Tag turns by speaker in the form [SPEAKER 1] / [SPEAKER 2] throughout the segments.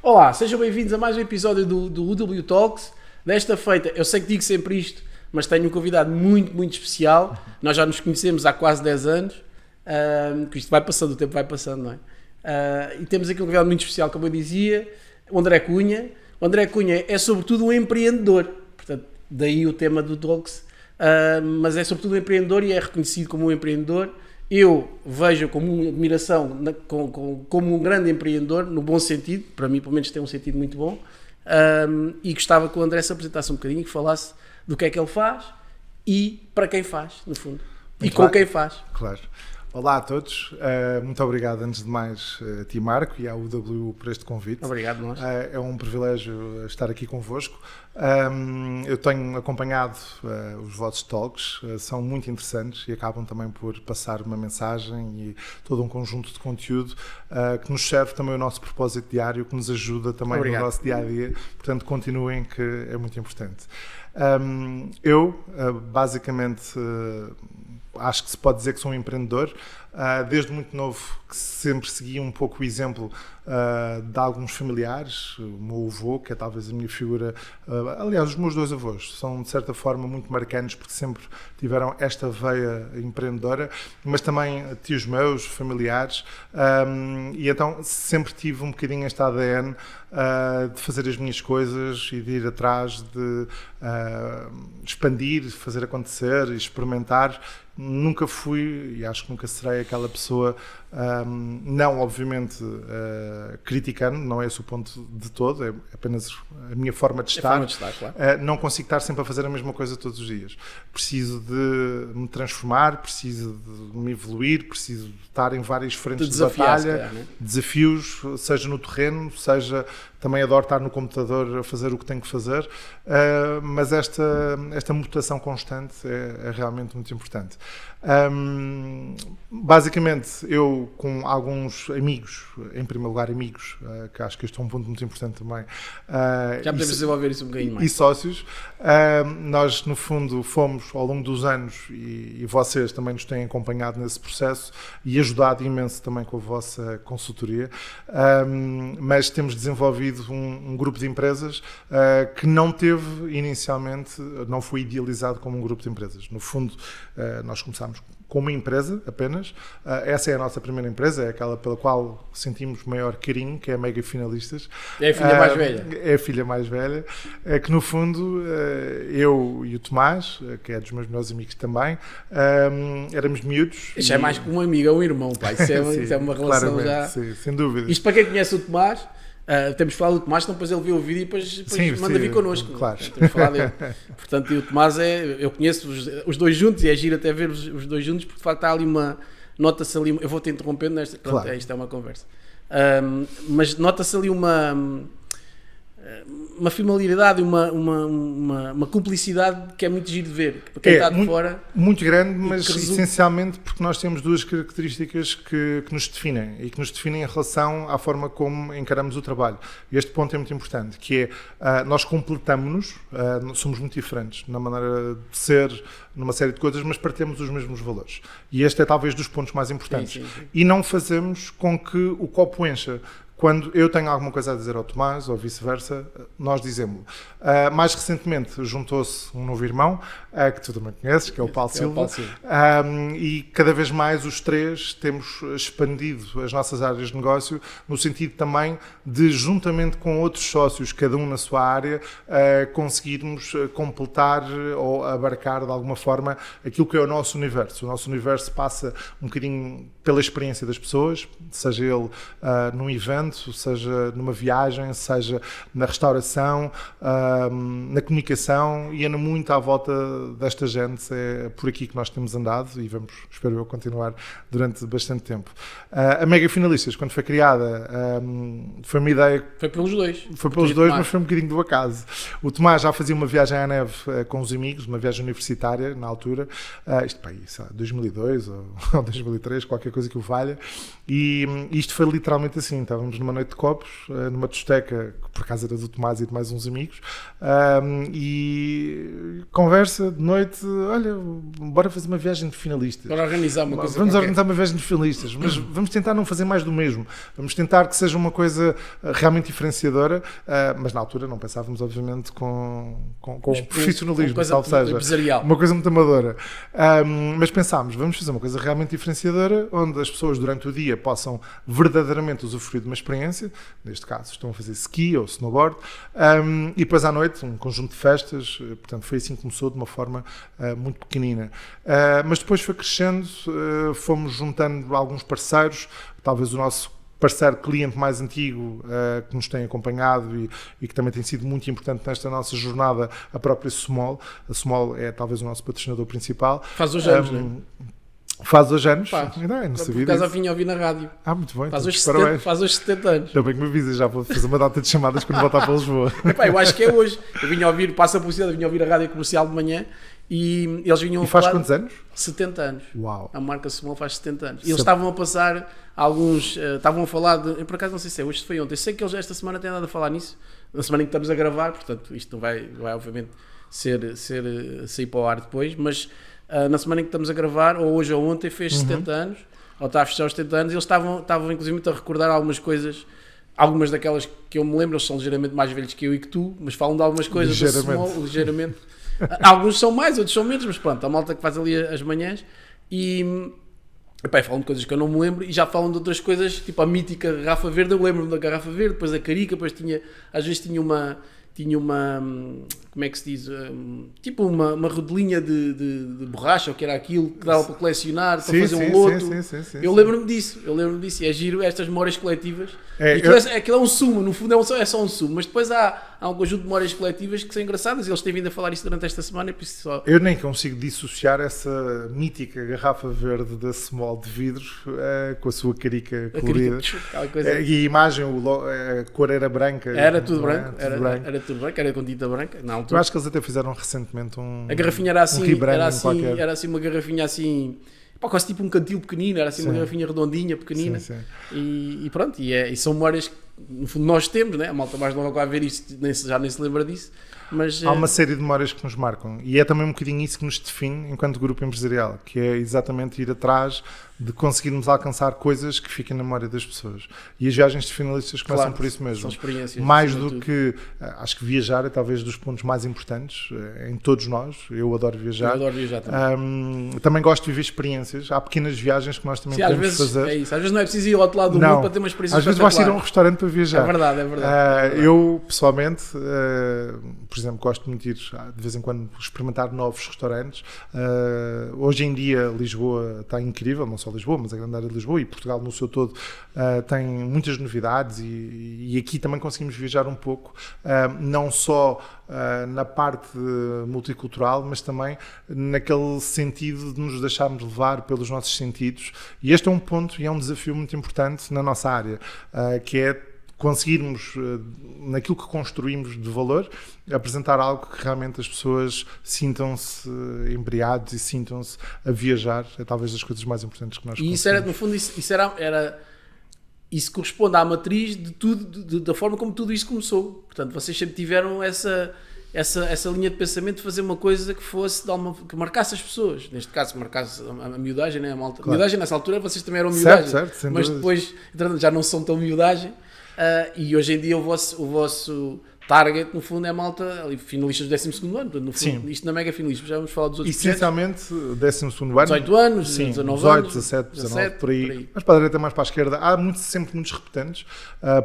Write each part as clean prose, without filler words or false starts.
[SPEAKER 1] Olá, sejam bem-vindos a mais um episódio do UW Talks. Desta feita, eu sei que digo sempre isto, mas tenho um convidado muito especial. Nós já nos conhecemos há quase 10 anos, que isto vai passando, o tempo vai passando, não é? E temos aqui um convidado muito especial, como eu dizia, o André Cunha. O André Cunha é sobretudo um empreendedor, portanto, daí o tema do Talks, mas é sobretudo um empreendedor e é reconhecido como um empreendedor. Eu vejo como uma admiração, como um grande empreendedor, no bom sentido, para mim pelo menos tem um sentido muito bom, e gostava que o André se apresentasse um bocadinho e que falasse do que é que ele faz e para quem faz, no fundo, e com quem faz.
[SPEAKER 2] Claro. Olá a todos, muito obrigado antes de mais a ti, Marco, e à UW por este convite.
[SPEAKER 1] Obrigado, nós.
[SPEAKER 2] É um privilégio estar aqui convosco. Eu tenho acompanhado os vossos talks, são muito interessantes e acabam também por passar uma mensagem e todo um conjunto de conteúdo que nos serve também o nosso propósito diário, que nos ajuda também no nosso dia-a-dia. Portanto, continuem, que é muito importante. Eu, basicamente, acho que se pode dizer que sou um empreendedor. Desde muito novo que sempre segui um pouco o exemplo de alguns familiares. O meu avô, que é talvez a minha figura, aliás os meus dois avós são de certa forma muito marcantes porque sempre tiveram esta veia empreendedora, mas também tios meus, familiares, e então sempre tive um bocadinho este ADN de fazer as minhas coisas e de ir atrás de expandir, fazer acontecer, experimentar. Nunca fui, e acho que nunca serei aquela pessoa, não obviamente criticando, não é esse o ponto de todo, é apenas a minha forma de estar.
[SPEAKER 1] Claro.
[SPEAKER 2] Não consigo estar sempre a fazer a mesma coisa todos os dias. Preciso de me transformar, preciso de me evoluir, preciso de estar em várias frentes de batalha, desafios, seja no terreno, seja... Também adoro estar no computador a fazer o que tenho que fazer, mas esta mutação constante é realmente muito importante. Basicamente, eu com alguns amigos, em primeiro lugar amigos, que acho que este é um ponto muito importante também.
[SPEAKER 1] Já podemos desenvolver isso um bocadinho mais.
[SPEAKER 2] E sócios. Nós, no fundo, fomos ao longo dos anos, e vocês também nos têm acompanhado nesse processo e ajudado imenso também com a vossa consultoria, mas temos desenvolvido um grupo de empresas que não teve inicialmente, não foi idealizado como um grupo de empresas. No fundo, nós começámos com uma empresa apenas. Essa é a nossa primeira empresa, é aquela pela qual sentimos maior carinho, que é a Mega Finalistas.
[SPEAKER 1] É a filha mais velha.
[SPEAKER 2] É a filha mais velha, que no fundo eu e o Tomás, que é dos meus melhores amigos também, éramos miúdos.
[SPEAKER 1] Isso é mais que um amigo, é um irmão, pá. Isso é,
[SPEAKER 2] Sim,
[SPEAKER 1] isso é uma relação já...
[SPEAKER 2] Sim, sem dúvida.
[SPEAKER 1] Isto para quem conhece o Tomás... temos falado do Tomás, então depois ele vê o vídeo e depois manda vir connosco.
[SPEAKER 2] Claro.
[SPEAKER 1] Temos falado dele. Portanto, e o Tomás eu conheço os dois juntos e é giro até ver os dois juntos, porque de facto há ali nota-se ali, eu vou-te interrompendo nesta, pronto,
[SPEAKER 2] claro.
[SPEAKER 1] Isto é uma conversa. Mas nota-se ali uma familiaridade, uma cumplicidade que é muito giro de ver. Para quem está de fora...
[SPEAKER 2] Muito grande, mas essencialmente porque nós temos duas características que nos definem e que nos definem em relação à forma como encaramos o trabalho. E este ponto é muito importante, que é, nós completamos-nos, somos muito diferentes na maneira de ser, numa série de coisas, mas partilhamos os mesmos valores. E este é talvez dos pontos mais importantes.
[SPEAKER 1] Sim.
[SPEAKER 2] E não fazemos com que o copo encha. Quando eu tenho alguma coisa a dizer ao Tomás, ou vice-versa, nós dizemos-lo. Mais recentemente juntou-se um novo irmão, que tu também conheces, que é o Paulo Silva. E cada vez mais os três temos expandido as nossas áreas de negócio, no sentido também de, juntamente com outros sócios, cada um na sua área, conseguirmos completar ou abarcar de alguma forma aquilo que é o nosso universo. O nosso universo passa um bocadinho pela experiência das pessoas, seja ele num evento, seja numa viagem, seja na restauração, na comunicação, e anda muito à volta desta gente. É por aqui que nós temos andado e vamos, espero eu, continuar durante bastante tempo. A Mega Finalistas, quando foi criada, foi uma ideia...
[SPEAKER 1] Foi pelos dois.
[SPEAKER 2] Foi pelos dois, mas foi um bocadinho do acaso. O Tomás já fazia uma viagem à neve com os amigos, uma viagem universitária, na altura, isto para aí, 2002 ou 2003, qualquer coisa que o valha, e isto foi literalmente assim. Estávamos encontramos numa noite de copos, numa discoteca, que por acaso era do Tomás e de mais uns amigos, e conversa de noite, olha, bora fazer uma viagem de finalistas.
[SPEAKER 1] Bora organizar uma coisa.
[SPEAKER 2] Vamos organizar uma viagem de finalistas, mas vamos tentar não fazer mais do mesmo. Vamos tentar que seja uma coisa realmente diferenciadora, mas na altura não pensávamos, obviamente, com profissionalismo, salvo seja, uma coisa muito amadora. Mas pensámos, vamos fazer uma coisa realmente diferenciadora, onde as pessoas durante o dia possam verdadeiramente usufruir de uma experiência, neste caso estão a fazer ski ou snowboard, e depois à noite um conjunto de festas. Portanto foi assim que começou, de uma forma muito pequenina, mas depois foi crescendo, fomos juntando alguns parceiros, talvez o nosso parceiro cliente mais antigo que nos tem acompanhado e que também tem sido muito importante nesta nossa jornada, a própria Smol. A Smol é talvez o nosso patrocinador principal.
[SPEAKER 1] Faz hoje anos, não é?
[SPEAKER 2] Faz hoje anos?
[SPEAKER 1] Não sabia. Por acaso vinha ouvir na rádio.
[SPEAKER 2] Muito bem.
[SPEAKER 1] Faz hoje 70 anos.
[SPEAKER 2] Também que me avisas, já vou fazer uma data de chamadas quando voltar para Lisboa.
[SPEAKER 1] Epá, eu acho que é hoje. Eu vinha ouvir, passa a publicidade, vinha ouvir a rádio comercial de manhã e eles vinham a falar...
[SPEAKER 2] E faz quantos anos?
[SPEAKER 1] 70 anos.
[SPEAKER 2] Uau.
[SPEAKER 1] A marca Smol faz 70 anos. E eles estavam a passar alguns... estavam a falar de... Eu por acaso não sei se é hoje, se foi ontem. Eu sei que eles esta semana têm andado a falar nisso. Na semana em que estamos a gravar, portanto isto não vai obviamente sair para o ar depois, mas... na semana em que estamos a gravar, ou hoje ou ontem, fez 70 anos, ou está a fechar os 70 anos, e eles estavam inclusive a recordar algumas coisas, algumas daquelas que eu me lembro. Eles são ligeiramente mais velhos que eu e que tu, mas falam de algumas coisas ligeiramente. Alguns são mais, outros são menos, mas pronto, a malta que faz ali as manhãs, e falam de coisas que eu não me lembro, e já falam de outras coisas, tipo a mítica garrafa verde. Eu lembro-me da garrafa verde, depois a carica, depois às vezes tinha uma, como é que se diz, tipo uma rodelinha de borracha, ou que era aquilo que dava para colecionar, para fazer um loto. Eu lembro-me disso, e é giro estas memórias coletivas. Aquilo é um sumo, no fundo é só um sumo, mas depois há um conjunto de memórias coletivas que são engraçadas, e eles têm vindo a falar isso durante esta semana, e por isso só...
[SPEAKER 2] Eu nem consigo dissociar essa mítica garrafa verde da Smol de vidro com a sua carica colorida. E a imagem, a cor era branca.
[SPEAKER 1] Era tudo branco, era tudo branco, era com tinta branca. Não,
[SPEAKER 2] eu acho que eles até fizeram recentemente
[SPEAKER 1] a garrafinha era assim,
[SPEAKER 2] era
[SPEAKER 1] assim uma garrafinha assim, quase tipo um cantil pequenino, era assim uma garrafinha redondinha, pequenina. E pronto, e são memórias que no fundo nós temos, né? A malta mais nova que vai ver isto já nem se lembra disso. Mas,
[SPEAKER 2] há uma série de memórias que nos marcam, e é também um bocadinho isso que nos define enquanto grupo empresarial, que é exatamente ir atrás de conseguirmos alcançar coisas que fiquem na memória das pessoas. E as viagens de finalistas começam por isso mesmo.
[SPEAKER 1] São experiências.
[SPEAKER 2] Mais do que... Acho que viajar é talvez dos pontos mais importantes em todos nós. Eu adoro viajar.
[SPEAKER 1] Eu adoro viajar também.
[SPEAKER 2] Também gosto de viver experiências. Há pequenas viagens que nós também podemos fazer.
[SPEAKER 1] É isso. Às vezes não é preciso ir ao outro lado do mundo para ter uma experiência.
[SPEAKER 2] Às vezes vais ir a um restaurante para viajar.
[SPEAKER 1] É verdade.
[SPEAKER 2] Eu, pessoalmente, por exemplo, gosto muito de ir de vez em quando experimentar novos restaurantes. Hoje em dia Lisboa está incrível, não só Lisboa, mas a grande área de Lisboa e Portugal no seu todo tem muitas novidades, e aqui também conseguimos viajar um pouco, não só na parte multicultural, mas também naquele sentido de nos deixarmos levar pelos nossos sentidos. E este é um ponto e é um desafio muito importante na nossa área, que é conseguirmos, naquilo que construímos de valor, apresentar algo que realmente as pessoas sintam-se embriagados e sintam-se a viajar. É talvez das coisas mais importantes que nós conseguimos.
[SPEAKER 1] E isso era, no fundo, isso corresponde à matriz de tudo, da forma como tudo isso começou. Portanto, vocês sempre tiveram essa linha de pensamento de fazer uma coisa que fosse que marcasse as pessoas. Neste caso, que marcasse a miudagem, né? A malta. Claro. Miudagem, nessa altura, vocês também eram miudagem.
[SPEAKER 2] Certo,
[SPEAKER 1] mas depois já não são tão miudagem. E hoje em dia o vosso target, no fundo, é malta ali, finalistas do 12º ano. No fundo, isto na Mega Finalistas. Já vamos falar dos outros
[SPEAKER 2] essencialmente, 12º ano.
[SPEAKER 1] 18 anos,
[SPEAKER 2] sim,
[SPEAKER 1] 19
[SPEAKER 2] 18,
[SPEAKER 1] anos.
[SPEAKER 2] 17, 19, por aí. Mas para a direita, mais para a esquerda. Há sempre muitos repetentes,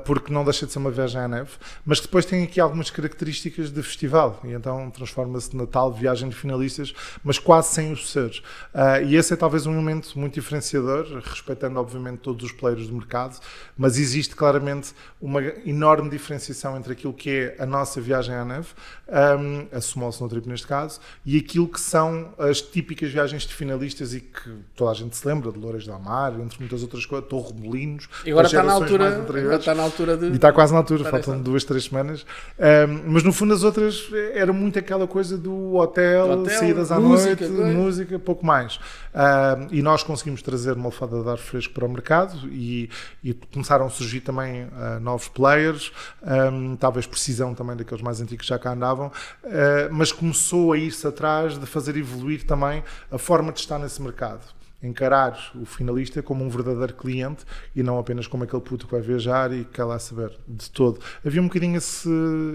[SPEAKER 2] porque não deixa de ser uma viagem à neve. Mas depois tem aqui algumas características de festival. E então transforma-se na tal viagem de finalistas, mas quase sem o ser. E esse é talvez um elemento muito diferenciador, respeitando, obviamente, todos os players do mercado. Mas existe claramente uma enorme diferenciação entre aquilo que é é a nossa viagem à neve, a Small Snow Trip neste caso, e aquilo que são as típicas viagens de finalistas e que toda a gente se lembra, de Louras del Mar, entre muitas outras coisas, Torre de Molinos.
[SPEAKER 1] E agora está na altura de...
[SPEAKER 2] E está quase na altura, faltam 2-3 semanas. Mas no fundo as outras era muito aquela coisa do hotel saídas à noite, música, pouco mais. E nós conseguimos trazer uma lefada de ar fresco para o mercado e começaram a surgir também novos players, talvez precisão também daqueles mais antigos que já cá andavam, mas começou a ir-se atrás de fazer evoluir também a forma de estar nesse mercado. Encarar o finalista como um verdadeiro cliente e não apenas como aquele puto que vai viajar e que quer lá saber de todo. Havia um bocadinho esse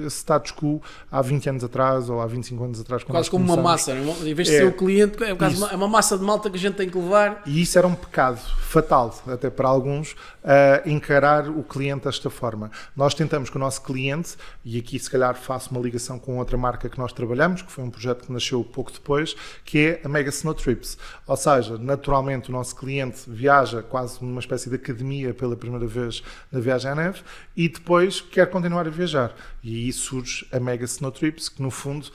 [SPEAKER 2] status quo há 20 anos atrás ou há 25 anos atrás.
[SPEAKER 1] Quase como uma massa, em vez de ser o cliente, é uma massa de malta que a gente tem que levar.
[SPEAKER 2] E isso era um pecado fatal, até para alguns, encarar o cliente desta forma. Nós tentamos que o nosso cliente, e aqui se calhar faço uma ligação com outra marca que nós trabalhamos, que foi um projeto que nasceu pouco depois, que é a Mega Snow Trips. Ou seja, naturalmente o nosso cliente viaja quase numa espécie de academia pela primeira vez na viagem à neve e depois quer continuar a viajar. E aí surge a Mega Snow Trips, que no fundo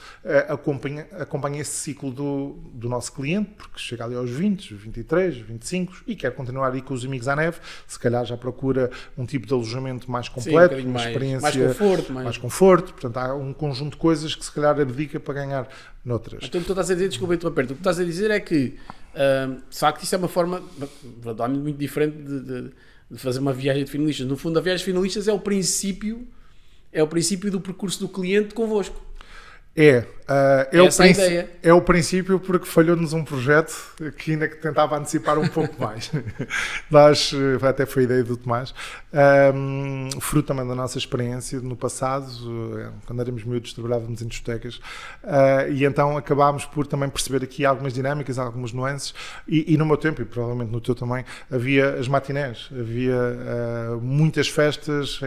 [SPEAKER 2] acompanha esse ciclo do nosso cliente, porque chega ali aos 20, 23, 25 e quer continuar a ir com os amigos à neve, se calhar já procura um tipo de alojamento mais completo,
[SPEAKER 1] sim,
[SPEAKER 2] uma experiência
[SPEAKER 1] mais
[SPEAKER 2] conforto, portanto há um conjunto de coisas que se calhar abdica para ganhar noutras.
[SPEAKER 1] Então o que tu estás a dizer, desculpa interromper, o que estás a dizer é que de facto isso é uma forma muito diferente de fazer uma viagem de finalistas. No fundo a viagem de finalistas é o princípio do percurso do cliente convosco.
[SPEAKER 2] É o princípio, porque falhou-nos um projeto que ainda que tentava antecipar um pouco mais. Nós, até foi a ideia do Tomás, fruto também da nossa experiência no passado, quando éramos miúdos trabalhávamos em discotecas, e então acabámos por também perceber aqui algumas dinâmicas, algumas nuances, e no meu tempo, e provavelmente no teu também, havia as matinés, havia muitas festas,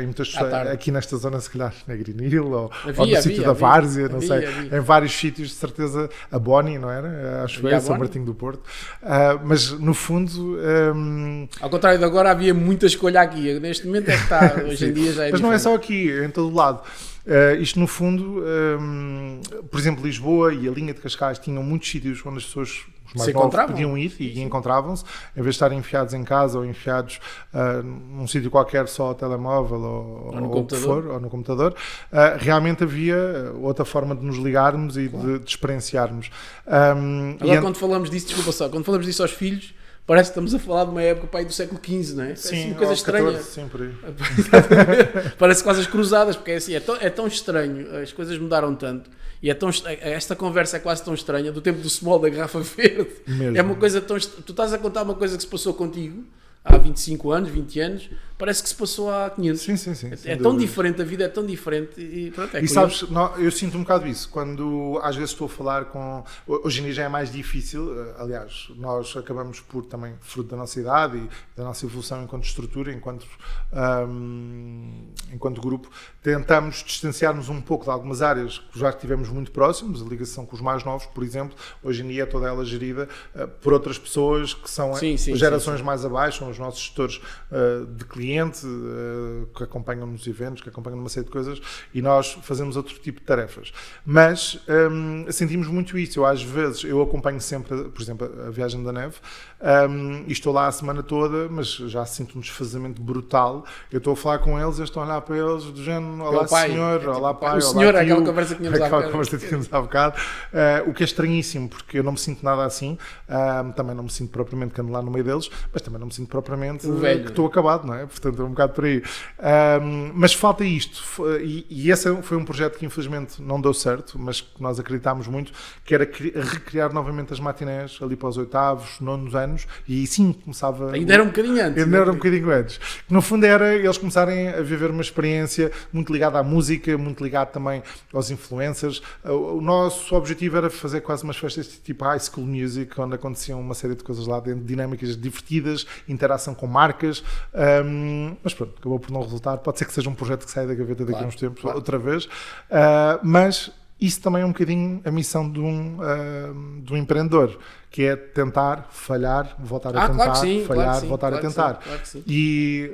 [SPEAKER 2] aqui nesta zona, se calhar, na Grinil, ou no sítio da Várzea, não sei. Em vários sítios, de certeza, a Boni, não era? Acho que foi São Martinho do Porto. Mas, no fundo...
[SPEAKER 1] Ao contrário de agora, havia muita escolha aqui. Neste momento é que está, hoje em dia já é
[SPEAKER 2] Mas
[SPEAKER 1] diferente.
[SPEAKER 2] não é só aqui, é em todo o lado. Isto, no fundo, por exemplo, Lisboa e a linha de Cascais tinham muitos sítios onde as pessoas... Os mais novos podiam ir e encontravam-se, em vez de estarem enfiados em casa ou enfiados num sítio qualquer só ao telemóvel ou no computador, realmente havia outra forma de nos ligarmos e de experienciarmos.
[SPEAKER 1] Agora, quando falamos disso, desculpa só, quando falamos disso aos filhos, parece que estamos a falar de uma época do século XV, não é?
[SPEAKER 2] Sim,
[SPEAKER 1] assim, uma coisa estranha.
[SPEAKER 2] 14, sim, por aí.
[SPEAKER 1] Parece quase as cruzadas, porque é assim, é tão estranho, as coisas mudaram tanto. E esta conversa é quase tão estranha, do tempo do small da garrafa verde. Mesmo. É uma coisa tão... Tu estás a contar uma coisa que se passou contigo há 25 anos, 20 anos, parece que se passou há 500.
[SPEAKER 2] Sim.
[SPEAKER 1] É tão diferente, a vida é tão diferente. E pronto,
[SPEAKER 2] e sabes, eu sinto um bocado isso, quando às vezes estou a falar com... Hoje em dia já é mais difícil, aliás, nós acabamos por também, fruto da nossa idade e da nossa evolução enquanto estrutura, enquanto grupo, tentamos distanciar-nos um pouco de algumas áreas que já estivemos muito próximos, a ligação com os mais novos, por exemplo, hoje em dia é toda ela gerida por outras pessoas que são gerações mais abaixo, são os nossos gestores de cliente, que acompanham nos eventos, que acompanham uma série de coisas, e nós fazemos outro tipo de tarefas. Mas sentimos muito isso. Eu, às vezes, acompanho sempre, por exemplo, a viagem da neve, e estou lá a semana toda, mas já sinto um desfazamento brutal. Eu estou a falar com eles, eu estou a olhar para eles do género, olá senhor, olá pai,
[SPEAKER 1] o senhor, olá tio, aquela conversa que tínhamos
[SPEAKER 2] há bocado. O que é estranhíssimo, porque eu não me sinto nada assim, também não me sinto propriamente que ando lá no meio deles, mas também não me sinto propriamente que estou acabado, não é? Portanto, é um bocado por aí. Mas falta isto, e esse foi um projeto que infelizmente não deu certo, mas que nós acreditámos muito, que era recriar novamente as matinés ali para os 8º, 9º anos, e sim, começava...
[SPEAKER 1] Ainda era um bocadinho antes.
[SPEAKER 2] Ainda era um bocadinho antes. No fundo era eles começarem a viver uma experiência muito ligada à música, muito ligada também aos influencers. O nosso objetivo era fazer quase umas festas tipo High School Music, onde aconteciam uma série de coisas lá dentro, dinâmicas divertidas, interação com marcas, mas pronto, acabou por não resultar. Pode ser que seja um projeto que saia da gaveta daqui a uns tempos, outra vez, mas isso também é um bocadinho a missão de um empreendedor, que é tentar, falhar, voltar a tentar, voltar a tentar.
[SPEAKER 1] Claro que sim.
[SPEAKER 2] E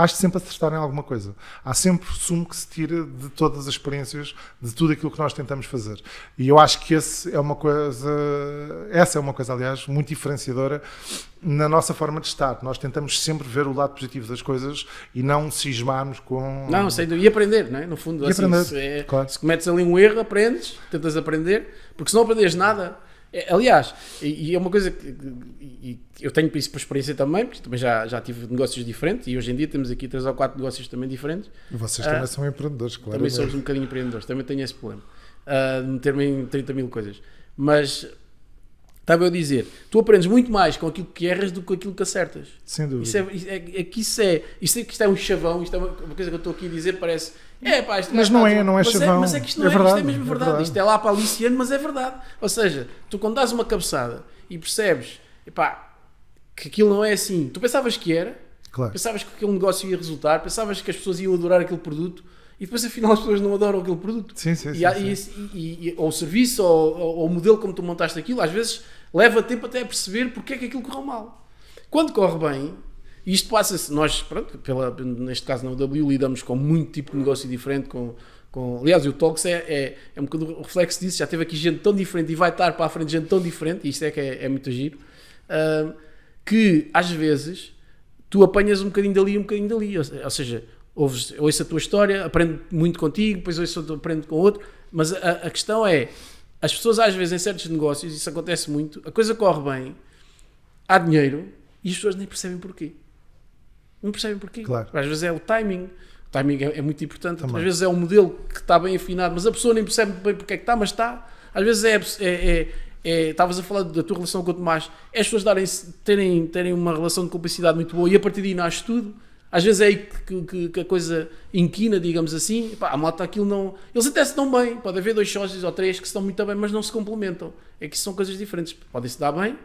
[SPEAKER 2] has de sempre acertar em alguma coisa. Há sempre sumo que se tira de todas as experiências, de tudo aquilo que nós tentamos fazer. E eu acho que essa é uma coisa, aliás, muito diferenciadora na nossa forma de estar. Nós tentamos sempre ver o lado positivo das coisas e não cismarmos com...
[SPEAKER 1] Não, sei, e aprender, não é? No fundo,
[SPEAKER 2] e
[SPEAKER 1] assim,
[SPEAKER 2] aprender, claro.
[SPEAKER 1] Se cometes ali um erro, aprendes, tentas aprender, porque se não aprendes nada... aliás, e é uma coisa que eu tenho isso por experiência também, porque também já tive negócios diferentes e hoje em dia temos aqui 3 ou 4 negócios também diferentes.
[SPEAKER 2] E vocês também são empreendedores, claro.
[SPEAKER 1] Também somos um bocadinho empreendedores, também tenho esse problema de meter-me em 30 mil coisas. Mas estava eu a dizer, tu aprendes muito mais com aquilo que erras do que com aquilo que acertas.
[SPEAKER 2] Sem dúvida.
[SPEAKER 1] Isto é um chavão, isto é uma coisa que eu estou aqui a dizer, parece...
[SPEAKER 2] mas não é chavão.
[SPEAKER 1] Mas é que isto não é,
[SPEAKER 2] verdade,
[SPEAKER 1] isto é mesmo verdade. Isto é lá para aliciano, mas é verdade. Ou seja, tu quando dás uma cabeçada e percebes que aquilo não é assim, tu pensavas que era,
[SPEAKER 2] claro.
[SPEAKER 1] Pensavas que aquele negócio ia resultar, pensavas que as pessoas iam adorar aquele produto e depois afinal as pessoas não adoram aquele produto.
[SPEAKER 2] Sim.
[SPEAKER 1] Ou o serviço ou o modelo como tu montaste aquilo, às vezes leva tempo até a perceber porque é que aquilo correu mal. Quando corre bem, e isto passa-se, nós, pronto, neste caso na UW, lidamos com muito tipo de negócio diferente, aliás, o Talks é um bocado o reflexo disso, já teve aqui gente tão diferente e vai estar para a frente gente tão diferente, e isto é que é muito giro, que às vezes tu apanhas um bocadinho dali e um bocadinho dali, ou seja, ouço a tua história, aprendo muito contigo, depois aprendo com outro, mas a questão é, as pessoas às vezes em certos negócios, isso acontece muito, a coisa corre bem, há dinheiro, e as pessoas nem percebem porquê. Não percebem porquê. Claro. Às vezes é o timing. O timing é muito importante. Também. Às vezes é um modelo que está bem afinado, mas a pessoa nem percebe bem porque é que está, mas está. Às vezes estavas a falar da tua relação com o Tomás, é as pessoas terem uma relação de cumplicidade muito boa e a partir daí nasce tudo. Às vezes é aí que a coisa inquina, digamos assim. A malta aquilo não... Eles até se dão bem. Pode haver 2 sócios ou 3 que se dão muito bem, mas não se complementam. É que isso são coisas diferentes. Podem-se dar bem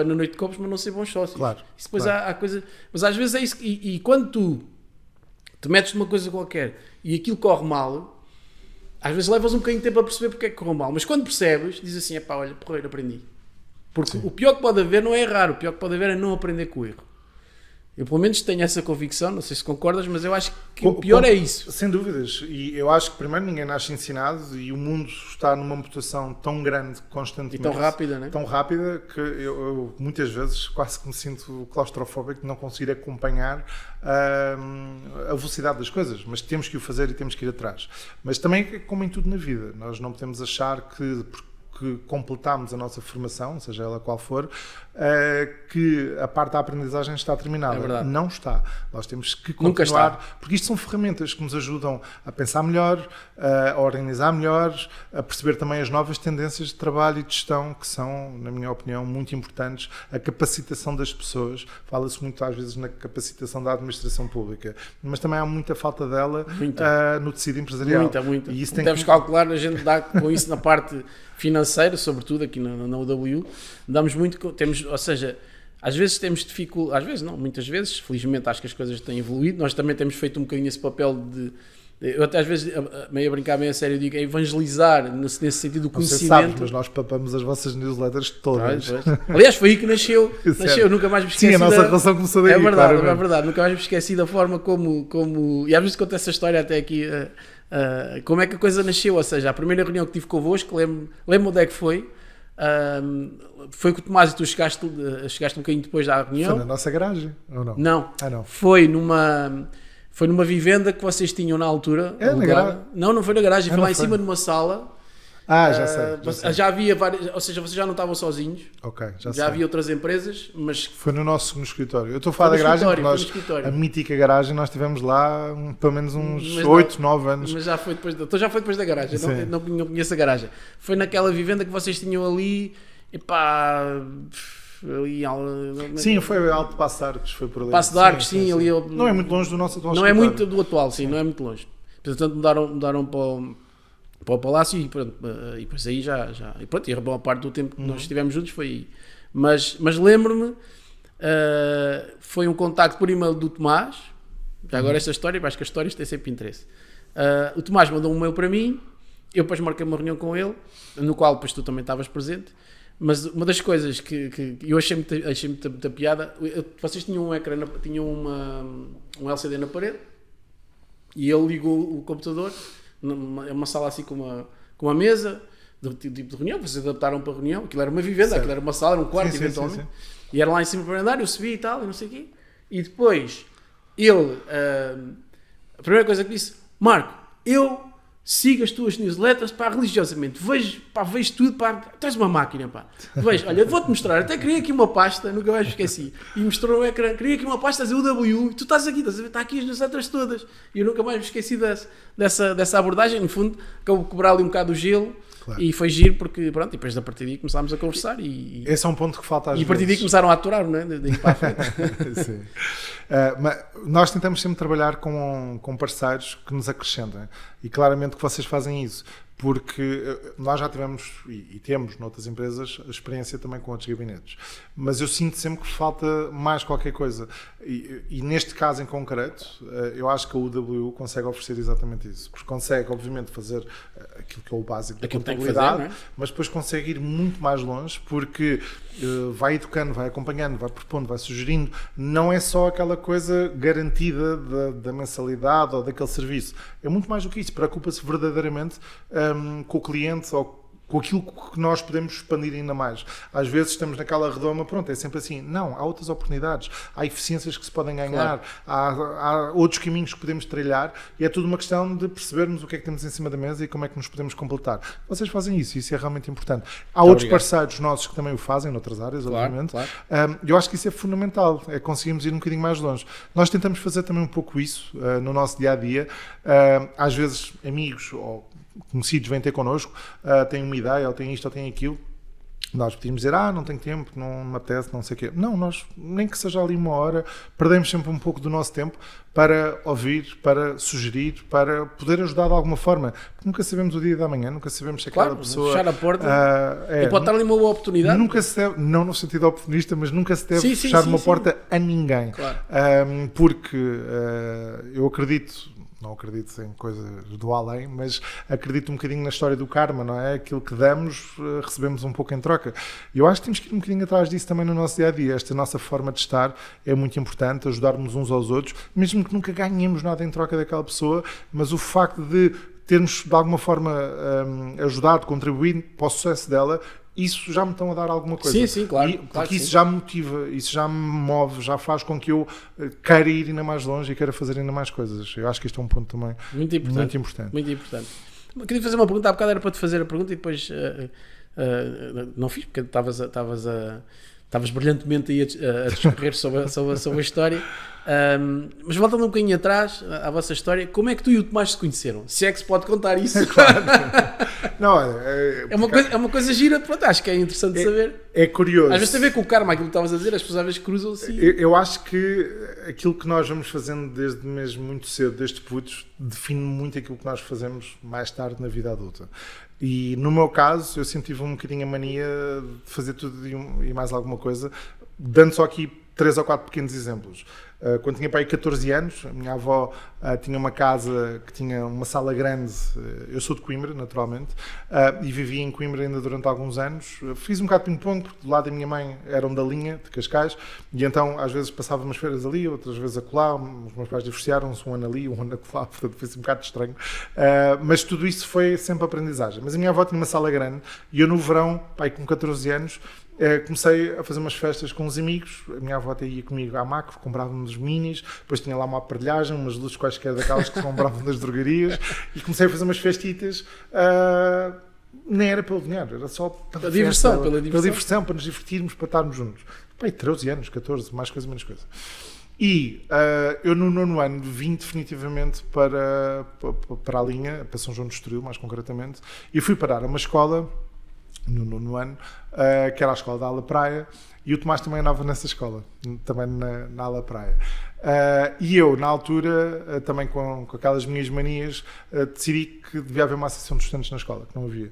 [SPEAKER 1] na noite de copos, mas não ser bons sócios.
[SPEAKER 2] Claro.
[SPEAKER 1] Isso depois há coisa... Mas às vezes é isso. E quando tu te metes numa coisa qualquer e aquilo corre mal, às vezes levas um bocadinho de tempo a perceber porque é que correu mal. Mas quando percebes, dizes assim, olha, porreiro, aprendi. Porque o pior que pode haver não é errar, o pior que pode haver é não aprender com o erro. Eu pelo menos tenho essa convicção, não sei se concordas, mas eu acho que o pior é isso.
[SPEAKER 2] Sem dúvidas, e eu acho que primeiro ninguém nasce ensinado e o mundo está numa mutação tão grande constantemente.
[SPEAKER 1] E tão rápida, né?
[SPEAKER 2] Tão rápida que eu muitas vezes quase que me sinto claustrofóbico de não conseguir acompanhar a velocidade das coisas, mas temos que o fazer e temos que ir atrás. Mas também, como em tudo na vida, nós não podemos achar que completamos a nossa formação, seja ela qual for, que a parte da aprendizagem está terminada.
[SPEAKER 1] É
[SPEAKER 2] não está. Nós temos que continuar, porque isto são ferramentas que nos ajudam a pensar melhor, a organizar melhor, a perceber também as novas tendências de trabalho e de gestão que são, na minha opinião, muito importantes. A capacitação das pessoas, fala-se muito às vezes na capacitação da administração pública, mas também há muita falta dela no tecido empresarial.
[SPEAKER 1] Muita.
[SPEAKER 2] E isso
[SPEAKER 1] deves calcular, a gente dá com isso na parte financeira, sobretudo aqui na UW, damos muito, ou seja, às vezes temos dificuldade, às vezes não, muitas vezes, felizmente acho que as coisas têm evoluído, nós também temos feito um bocadinho esse papel eu até às vezes, meio a brincar, meio a sério, digo, é evangelizar nesse sentido do conhecimento.
[SPEAKER 2] Sabes, mas nós papamos as vossas newsletters todas.
[SPEAKER 1] Aliás, foi aí que nasceu, nunca mais me esqueci.
[SPEAKER 2] Sim, a nossa relação começou daí.
[SPEAKER 1] É verdade, nunca mais me esqueci da forma como e às vezes conto essa história até aqui, como é que a coisa nasceu, ou seja, a primeira reunião que tive convosco, lembro onde é que foi. Foi com o Tomás e tu chegaste um bocadinho depois da reunião.
[SPEAKER 2] Foi na nossa garagem, ou não?
[SPEAKER 1] Não. Foi numa vivenda que vocês tinham na altura.
[SPEAKER 2] Na garagem?
[SPEAKER 1] Não foi na garagem, foi lá em cima numa sala.
[SPEAKER 2] Já sei.
[SPEAKER 1] Já havia várias, ou seja, vocês já não estavam sozinhos.
[SPEAKER 2] Ok, já sei.
[SPEAKER 1] Já havia outras empresas, mas...
[SPEAKER 2] Foi no nosso escritório. Eu estou a falar da garagem, porque a mítica garagem, nós tivemos lá pelo menos uns 8, 9 anos.
[SPEAKER 1] Mas já foi depois da garagem, não conheço a garagem. Foi naquela vivenda que vocês tinham ali,
[SPEAKER 2] Sim, foi Alto Passo de Arcos, foi por ali.
[SPEAKER 1] Passo de Arcos, sim. Ali
[SPEAKER 2] não é muito longe do nosso atual
[SPEAKER 1] escritório. Não é muito do atual, sim, não é muito longe. Portanto, mudaram para o Palácio e pronto, e depois aí e pronto, e a boa parte do tempo que nós estivemos juntos foi aí. Mas lembro-me, foi um contacto por e-mail do Tomás, já agora esta história, acho que as histórias têm sempre interesse. O Tomás mandou um e-mail para mim, eu depois marquei uma reunião com ele, no qual depois tu também estavas presente, Mas uma das coisas que eu achei muita piada, vocês tinham um ecrã, tinham um LCD na parede e ele ligou o computador, é uma sala assim com uma mesa, tipo de reunião, vocês adaptaram para reunião, aquilo era uma vivenda,
[SPEAKER 2] certo.
[SPEAKER 1] aquilo era uma sala, era um quarto,
[SPEAKER 2] Sim,
[SPEAKER 1] eventualmente, e era lá em cima para andar, eu subi e tal, e não sei o quê, e depois ele, a primeira coisa que disse, Marco, eu sigo as tuas newsletters, pá, religiosamente, vejo tudo, pá, tu és uma máquina, pá, vejo, olha, vou-te mostrar, até criei aqui uma pasta, nunca mais me esqueci, e mostrou no ecrã, criei aqui uma pasta, a UW, e tu estás aqui, estás a ver, está aqui as newsletters todas, e eu nunca mais me esqueci dessa abordagem, no fundo, acabou de quebrar ali um bocado o gelo, claro. E foi giro porque, pronto, e depois da partir daí começámos a conversar e
[SPEAKER 2] esse é um ponto que falta às vezes.
[SPEAKER 1] E a partir daí começaram a aturar, não é? Daí para a frente.
[SPEAKER 2] Sim. Mas nós tentamos sempre trabalhar com parceiros que nos acrescentem e claramente que vocês fazem isso, porque nós já tivemos e temos noutras empresas experiência também com outros gabinetes, mas eu sinto sempre que falta mais qualquer coisa e neste caso em concreto eu acho que a UW consegue oferecer exatamente isso, porque consegue obviamente fazer aquilo que é o básico da contabilidade, fazer, mas depois consegue ir muito mais longe porque vai educando, vai acompanhando, vai propondo, vai sugerindo, não é só aquela coisa garantida da mensalidade ou daquele serviço, é muito mais do que isso, preocupa-se verdadeiramente com o cliente ou com aquilo que nós podemos expandir ainda mais. Às vezes estamos naquela redoma, pronto, é sempre assim. Não, há outras oportunidades, há eficiências que se podem ganhar, claro. há outros caminhos que podemos trilhar e é tudo uma questão de percebermos o que é que temos em cima da mesa e como é que nos podemos completar. Vocês fazem isso é realmente importante. Há outros parceiros nossos que também o fazem, noutras áreas, claro, obviamente. Claro. Eu acho que isso é fundamental, é conseguirmos ir um bocadinho mais longe. Nós tentamos fazer também um pouco isso no nosso dia-a-dia. Às vezes, amigos ou conhecidos vêm ter connosco, têm uma ideia, ou têm isto, ou têm aquilo, nós podíamos dizer, não tenho tempo, não me apetece, não sei o quê. Não, nós, nem que seja ali uma hora, perdemos sempre um pouco do nosso tempo para ouvir, para sugerir, para poder ajudar de alguma forma. Porque nunca sabemos o dia da manhã, nunca sabemos se aquela pessoa...
[SPEAKER 1] fechar a porta e pode estar ali uma boa oportunidade.
[SPEAKER 2] Nunca se deve, não no sentido oportunista, mas nunca se deve fechar uma porta a ninguém.
[SPEAKER 1] Claro.
[SPEAKER 2] Porque eu acredito... Não acredito em coisas do além, mas acredito um bocadinho na história do karma, não é? Aquilo que damos, recebemos um pouco em troca. E eu acho que temos que ir um bocadinho atrás disso também no nosso dia-a-dia. Esta nossa forma de estar é muito importante, ajudarmos uns aos outros, mesmo que nunca ganhemos nada em troca daquela pessoa, mas o facto de termos, de alguma forma, ajudado, contribuído para o sucesso dela, isso já me estão a dar alguma coisa.
[SPEAKER 1] Sim, claro.
[SPEAKER 2] Porque isso já me motiva, isso já me move, já faz com que eu queira ir ainda mais longe e queira fazer ainda mais coisas. Eu acho que isto é um ponto também muito importante.
[SPEAKER 1] Muito importante. Queria fazer uma pergunta, há bocado era para te fazer a pergunta e depois não fiz, porque estavas brilhantemente aí a discorrer sobre a história. Mas voltando um bocadinho atrás à vossa história, como é que tu e o Tomás se conheceram? Se é que se pode contar isso?
[SPEAKER 2] Claro. Não,
[SPEAKER 1] é uma coisa gira, pronto, acho que é interessante saber.
[SPEAKER 2] É curioso.
[SPEAKER 1] Às vezes tem a ver com o karma, aquilo que estavas a dizer, as pessoas às vezes cruzam-se.
[SPEAKER 2] Eu acho que aquilo que nós vamos fazendo desde mesmo muito cedo, desde putos, define muito aquilo que nós fazemos mais tarde na vida adulta. E no meu caso, eu sempre tive um bocadinho a mania de fazer tudo e mais alguma coisa, dando só aqui 3 ou 4 pequenos exemplos. Quando tinha para aí 14 anos, a minha avó tinha uma casa que tinha uma sala grande. Eu sou de Coimbra, naturalmente, e vivi em Coimbra ainda durante alguns anos. Fiz um bocado de ping-pong, porque do lado da minha mãe eram da linha, de Cascais, e então às vezes passava umas férias ali, outras vezes acolá. Os meus pais divorciaram-se, um ano ali, um ano acolá, portanto foi um bocado estranho. Mas tudo isso foi sempre aprendizagem. Mas a minha avó tinha uma sala grande, e eu no verão, pai, com 14 anos, comecei a fazer umas festas com uns amigos. A minha avó até ia comigo à Macro, comprava-nos minis, depois tinha lá uma aparelhagem, umas luzes quaisquer daquelas que se compravam das drogarias, e comecei a fazer umas festitas. Nem era pelo dinheiro, era só pela diversão, para nos divertirmos, para estarmos juntos. Pai, 13 anos, 14, mais coisa, menos coisa. E eu no 9º ano vim definitivamente para a linha, para São João do Estoril, mais concretamente, e fui parar a uma escola no 9º ano, que era a escola da Ala Praia, e o Tomás também andava nessa escola, também na Ala Praia. E eu, na altura, também com aquelas minhas manias, decidi que devia haver uma associação de estudantes na escola, que não havia.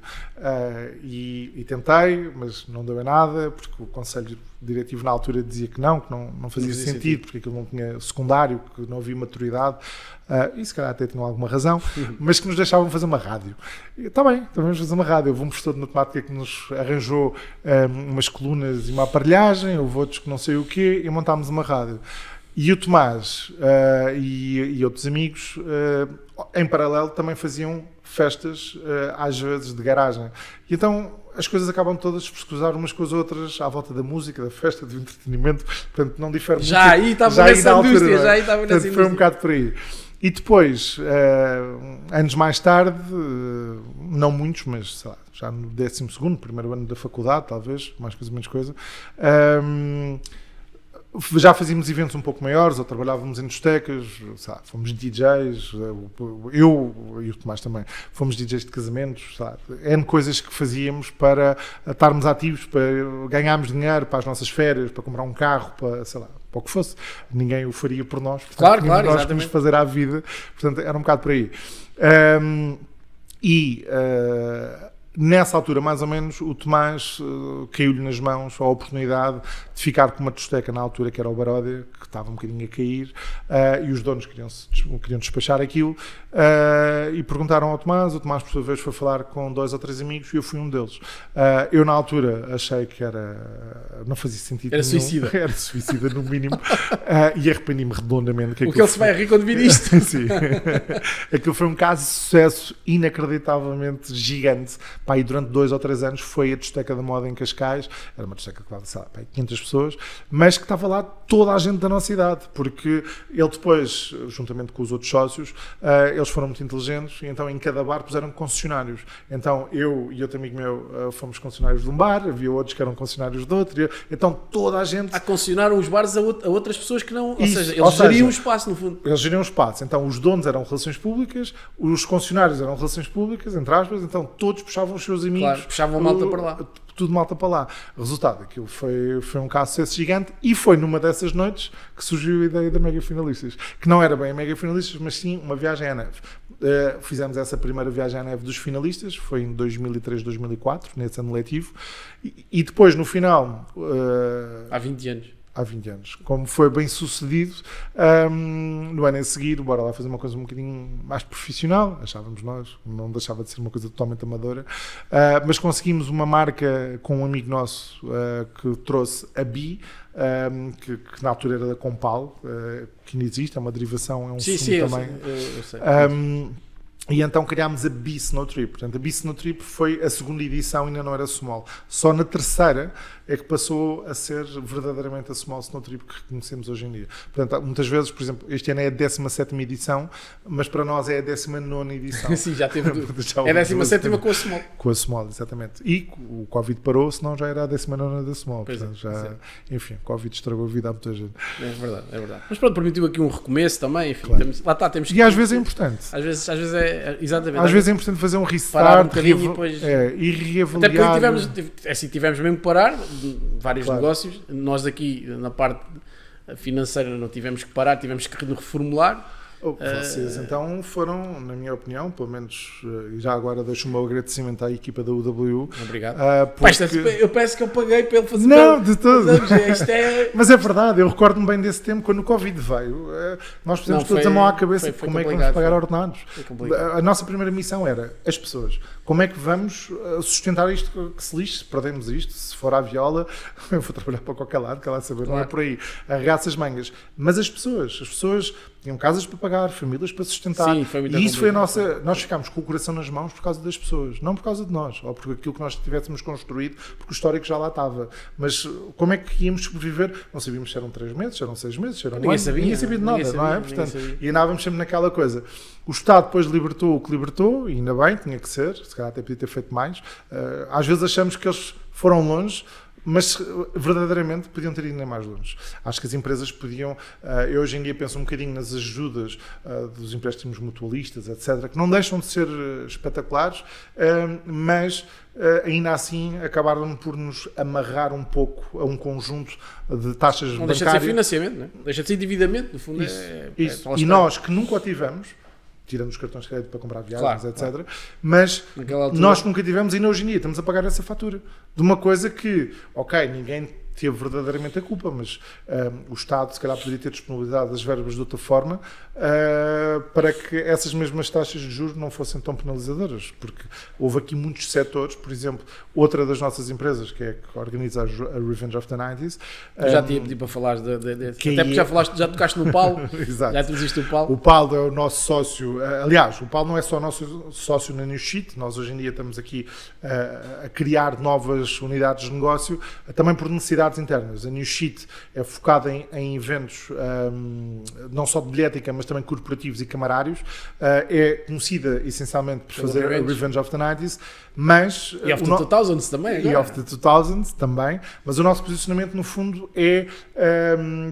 [SPEAKER 2] E tentei, mas não deu em nada, porque o Conselho Diretivo na altura dizia que não fazia sentido, porque aquilo não tinha secundário, que não havia maturidade, e se calhar até tinham alguma razão, mas que nos deixavam fazer uma rádio. Está bem, então vamos fazer uma rádio. Houve um professor de matemática que nos arranjou umas colunas e uma aparelhagem, houve outros que não sei o quê, e montámos uma rádio. E o Tomás e outros amigos, em paralelo, também faziam festas, às vezes, de garagem. E então as coisas acabam todas por se cruzar umas com as outras à volta da música, da festa, do entretenimento. Portanto, não difere muito.
[SPEAKER 1] Já aí estava nessa indústria, já aí estava nessa indústria.
[SPEAKER 2] Foi um bocado por aí. E depois, anos mais tarde, não muitos, mas sei lá, já no 12º, primeiro ano da faculdade, talvez, mais coisa, menos coisa, já fazíamos eventos um pouco maiores, ou trabalhávamos em discotecas, fomos DJs, eu e o Tomás também, fomos DJs de casamentos, N coisas que fazíamos para estarmos ativos, para ganharmos dinheiro para as nossas férias, para comprar um carro, para, sei lá, para o que fosse. Ninguém o faria por nós, portanto,
[SPEAKER 1] claro,
[SPEAKER 2] nós tínhamos de fazer à vida, portanto era um bocado por aí. Nessa altura, mais ou menos, o Tomás caiu-lhe nas mãos a oportunidade de ficar com uma discoteca na altura que era o Baródia, que estava um bocadinho a cair, e os donos queriam despachar aquilo, e perguntaram ao Tomás. O Tomás, por sua vez, foi falar com 2 ou 3 amigos e eu fui um deles. Eu, na altura, achei que não fazia sentido
[SPEAKER 1] era
[SPEAKER 2] nenhum.
[SPEAKER 1] Suicida.
[SPEAKER 2] Era suicida, no mínimo, e arrependi-me redondamente.
[SPEAKER 1] O que ele se vai rir quando vir isto.
[SPEAKER 2] Sim. Aquilo foi um caso de sucesso inacreditavelmente gigante. E durante 2 ou 3 anos foi a discoteca da moda em Cascais. Era uma discoteca que dava 500 pessoas, mas que estava lá toda a gente da nossa idade, porque ele depois, juntamente com os outros sócios, eles foram muito inteligentes, e então em cada bar puseram concessionários. Então eu e outro amigo meu fomos concessionários de um bar, havia outros que eram concessionários de outro, então toda a gente...
[SPEAKER 1] concessionaram os bares a outras pessoas que não... Ou seja, eles geriam o espaço, no fundo.
[SPEAKER 2] Eles geriam o espaço. Então os donos eram relações públicas, os concessionários eram relações públicas, entre aspas, então todos puxavam os seus amigos.
[SPEAKER 1] Claro, puxavam malta para lá.
[SPEAKER 2] Tudo malta para lá. Resultado, aquilo foi um caso de sucesso gigante, e foi numa dessas noites que surgiu a ideia da Mega Finalistas, que não era bem a Mega Finalistas, mas sim uma viagem à neve. Fizemos essa primeira viagem à neve dos finalistas, foi em 2003, 2004, nesse ano letivo, e depois, no final...
[SPEAKER 1] há 20 anos.
[SPEAKER 2] Há 20 anos. Como foi bem sucedido, no ano a seguir, bora lá fazer uma coisa um bocadinho mais profissional, achávamos nós, não deixava de ser uma coisa totalmente amadora, mas conseguimos uma marca com um amigo nosso que trouxe a Bi, que na altura era da Compal, que ainda existe, é uma derivação, é um sumo também.
[SPEAKER 1] Eu sei.
[SPEAKER 2] E então criámos a Bi Snow Trip. Portanto, a Bi Snow Trip foi a segunda edição, ainda não era small. Só na terceira é que passou a ser verdadeiramente a small Snow Trip que reconhecemos hoje em dia. Portanto, muitas vezes, por exemplo, este ano é a 17ª edição, mas para nós é a 19ª edição.
[SPEAKER 1] Sim, já teve. É a 17ª com a small.
[SPEAKER 2] Com a small, exatamente. E o Covid parou, senão já era a 19ª da small. Portanto, enfim, o Covid estragou a vida a muita gente.
[SPEAKER 1] É verdade, é verdade. Mas pronto, permitiu aqui um recomeço também. Enfim,
[SPEAKER 2] claro.
[SPEAKER 1] lá está, temos
[SPEAKER 2] e às vezes é importante.
[SPEAKER 1] Às vezes é, exatamente.
[SPEAKER 2] Às vezes é importante fazer um restart,
[SPEAKER 1] parar um bocadinho e depois...
[SPEAKER 2] e reavaliar.
[SPEAKER 1] Até porque tivemos mesmo que parar, vários
[SPEAKER 2] claro.
[SPEAKER 1] negócios. Nós aqui, na parte financeira, não tivemos que parar, tivemos que reformular.
[SPEAKER 2] Vocês então foram, na minha opinião, pelo menos, e já agora deixo o meu agradecimento à equipa da UW.
[SPEAKER 1] Obrigado.
[SPEAKER 2] Porque...
[SPEAKER 1] Eu peço que eu paguei para ele fazer.
[SPEAKER 2] Não, de todo.
[SPEAKER 1] Mas
[SPEAKER 2] é verdade, eu recordo-me bem desse tempo, quando o Covid veio, nós pusemos todos a mão à cabeça, como é que vamos pagar ordenados? A nossa primeira missão era as pessoas. Como é que vamos sustentar isto que se lixe, se perdemos isto, se for à viola, eu vou trabalhar para qualquer lado, quer lá saber, claro. Não é por aí, arregaça as mangas. Mas as pessoas tinham casas para pagar, famílias para sustentar.
[SPEAKER 1] Sim, foi muito
[SPEAKER 2] e isso foi a nossa... Nós ficámos com o coração nas mãos por causa das pessoas, não por causa de nós, ou por aquilo que nós tivéssemos construído, porque o histórico já lá estava. Mas como é que íamos sobreviver? Não sabíamos se eram 3 meses, se eram 6 meses, se eram
[SPEAKER 1] ninguém sabia
[SPEAKER 2] de nada, não é? Portanto, e andávamos sempre naquela coisa. O Estado depois libertou o que libertou, e ainda bem, tinha que ser, se calhar até podia ter feito mais. Às vezes achamos que eles foram longe, mas verdadeiramente podiam ter ido nem mais longe. Acho que as empresas podiam, eu hoje em dia penso um bocadinho nas ajudas dos empréstimos mutualistas, etc., que não deixam de ser espetaculares, mas ainda assim acabaram por nos amarrar um pouco a um conjunto de taxas bancárias.
[SPEAKER 1] Não deixa de ser financiamento, não é? Deixa de ser endividamento, no fundo.
[SPEAKER 2] Isso. E nós que nunca o tivemos, tirando os cartões de crédito para comprar viagens, etc. Claro. Mas nós nunca tivemos, e hoje em dia estamos a pagar essa fatura de uma coisa que, ok, ninguém teve verdadeiramente a culpa, mas o Estado se calhar poderia ter disponibilizado as verbas de outra forma para que essas mesmas taxas de juros não fossem tão penalizadoras, porque houve aqui muitos setores, por exemplo, outra das nossas empresas, que é que organiza a Revenge of the 90s.
[SPEAKER 1] Eu já tinha pedido para falar até porque já tocaste no Paulo, já introduziste o Paulo.
[SPEAKER 2] O Paulo é o nosso sócio, aliás, o Paulo não é só nosso sócio na New Sheet, nós hoje em dia estamos aqui a criar novas unidades de negócio, também por necessidades internas. A New Sheet é focada em eventos não só de bilhética, mas também corporativos e camarários. É conhecida essencialmente por fazer a Revenge of the 90s, mas...
[SPEAKER 1] E of the 2000s também. Agora.
[SPEAKER 2] E of the 2000s também, mas o nosso posicionamento no fundo é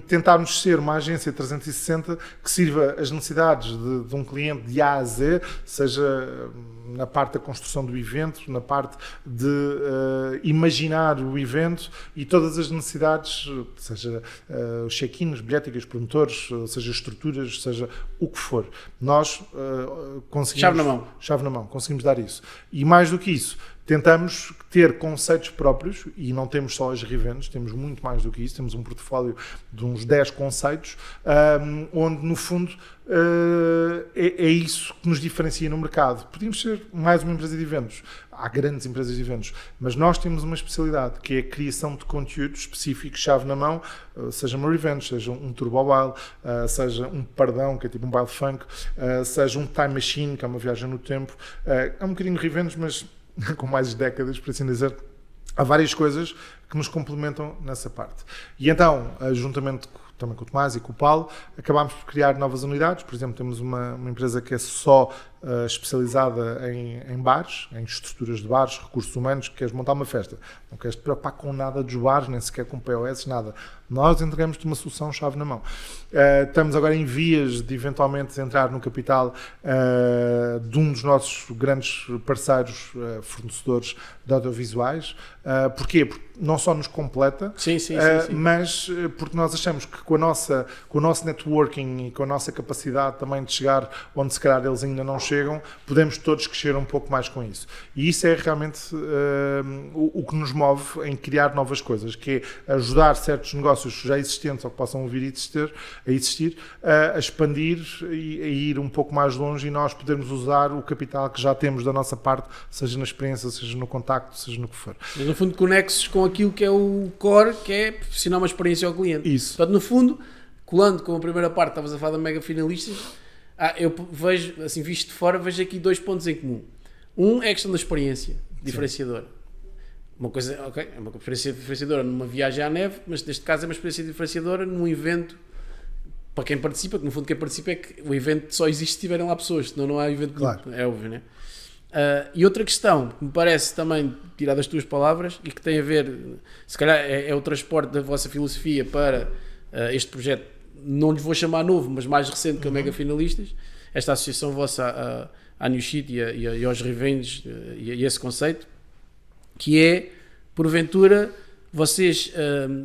[SPEAKER 2] tentarmos ser uma agência 360 que sirva as necessidades de um cliente de A a Z, seja na parte da construção do evento, na parte de imaginar o evento e todas as necessidades, seja os check-ins, bilhéticas, promotores, seja estruturas, seja o que for. Nós conseguimos... Chave na mão, conseguimos dar isso. E mais do que isso, tentamos ter conceitos próprios e não temos só as revendas, temos muito mais do que isso, temos um portfólio de uns 10 conceitos, onde no fundo é isso que nos diferencia no mercado. Podíamos ser mais uma empresa de eventos, há grandes empresas de eventos, mas nós temos uma especialidade que é a criação de conteúdo específico, chave na mão, seja uma revenge, seja um turbo baile, seja um pardão, que é tipo um baile funk, seja um time machine, que é uma viagem no tempo, é um bocadinho de revenge, mas com mais décadas, por assim dizer. Há várias coisas que nos complementam nessa parte. E então, juntamente também com o Tomás e com o Paulo, acabámos por criar novas unidades. Por exemplo, temos uma empresa que é só especializada em bares, em estruturas de bares, recursos humanos, que queres montar uma festa. Não queres te preocupar com nada dos bares, nem sequer com POS, nada. Nós entregamos-te uma solução chave na mão. Estamos agora em vias de eventualmente entrar no capital de um dos nossos grandes parceiros fornecedores de audiovisuais. Porquê? Porque não só nos completa, sim. Mas porque nós achamos que com o nosso networking e com a nossa capacidade também de chegar onde se calhar eles ainda não chegam, podemos todos crescer um pouco mais com isso. E isso é realmente o que nos move em criar novas coisas, que é ajudar certos negócios já existentes ou que possam vir a existir, a expandir e a ir um pouco mais longe e nós podermos usar o capital que já temos da nossa parte, seja na experiência, seja no contacto, seja no que for.
[SPEAKER 1] Mas no fundo conexos com aquilo que é o core, que é proporcionar uma experiência ao cliente.
[SPEAKER 2] Isso.
[SPEAKER 1] Portanto, no fundo, colando com a primeira parte, estavas a falar da Mega Finalistas, eu vejo, assim, visto de fora, vejo aqui 2 pontos em comum. Um é a questão da experiência diferenciadora. Uma coisa, ok, é uma experiência diferenciadora numa viagem à neve, mas neste caso é uma experiência diferenciadora num evento para quem participa, que no fundo quem participa é que o evento só existe se tiverem lá pessoas, senão não há evento.
[SPEAKER 2] Claro.
[SPEAKER 1] É óbvio, né? E outra questão que me parece também, tirar das tuas palavras, e que tem a ver, se calhar é o transporte da vossa filosofia para este projeto, não lhe vou chamar novo, mas mais recente que a Mega Finalistas, esta associação vossa à New Sheet e aos Revenge e esse conceito, que é, porventura, vocês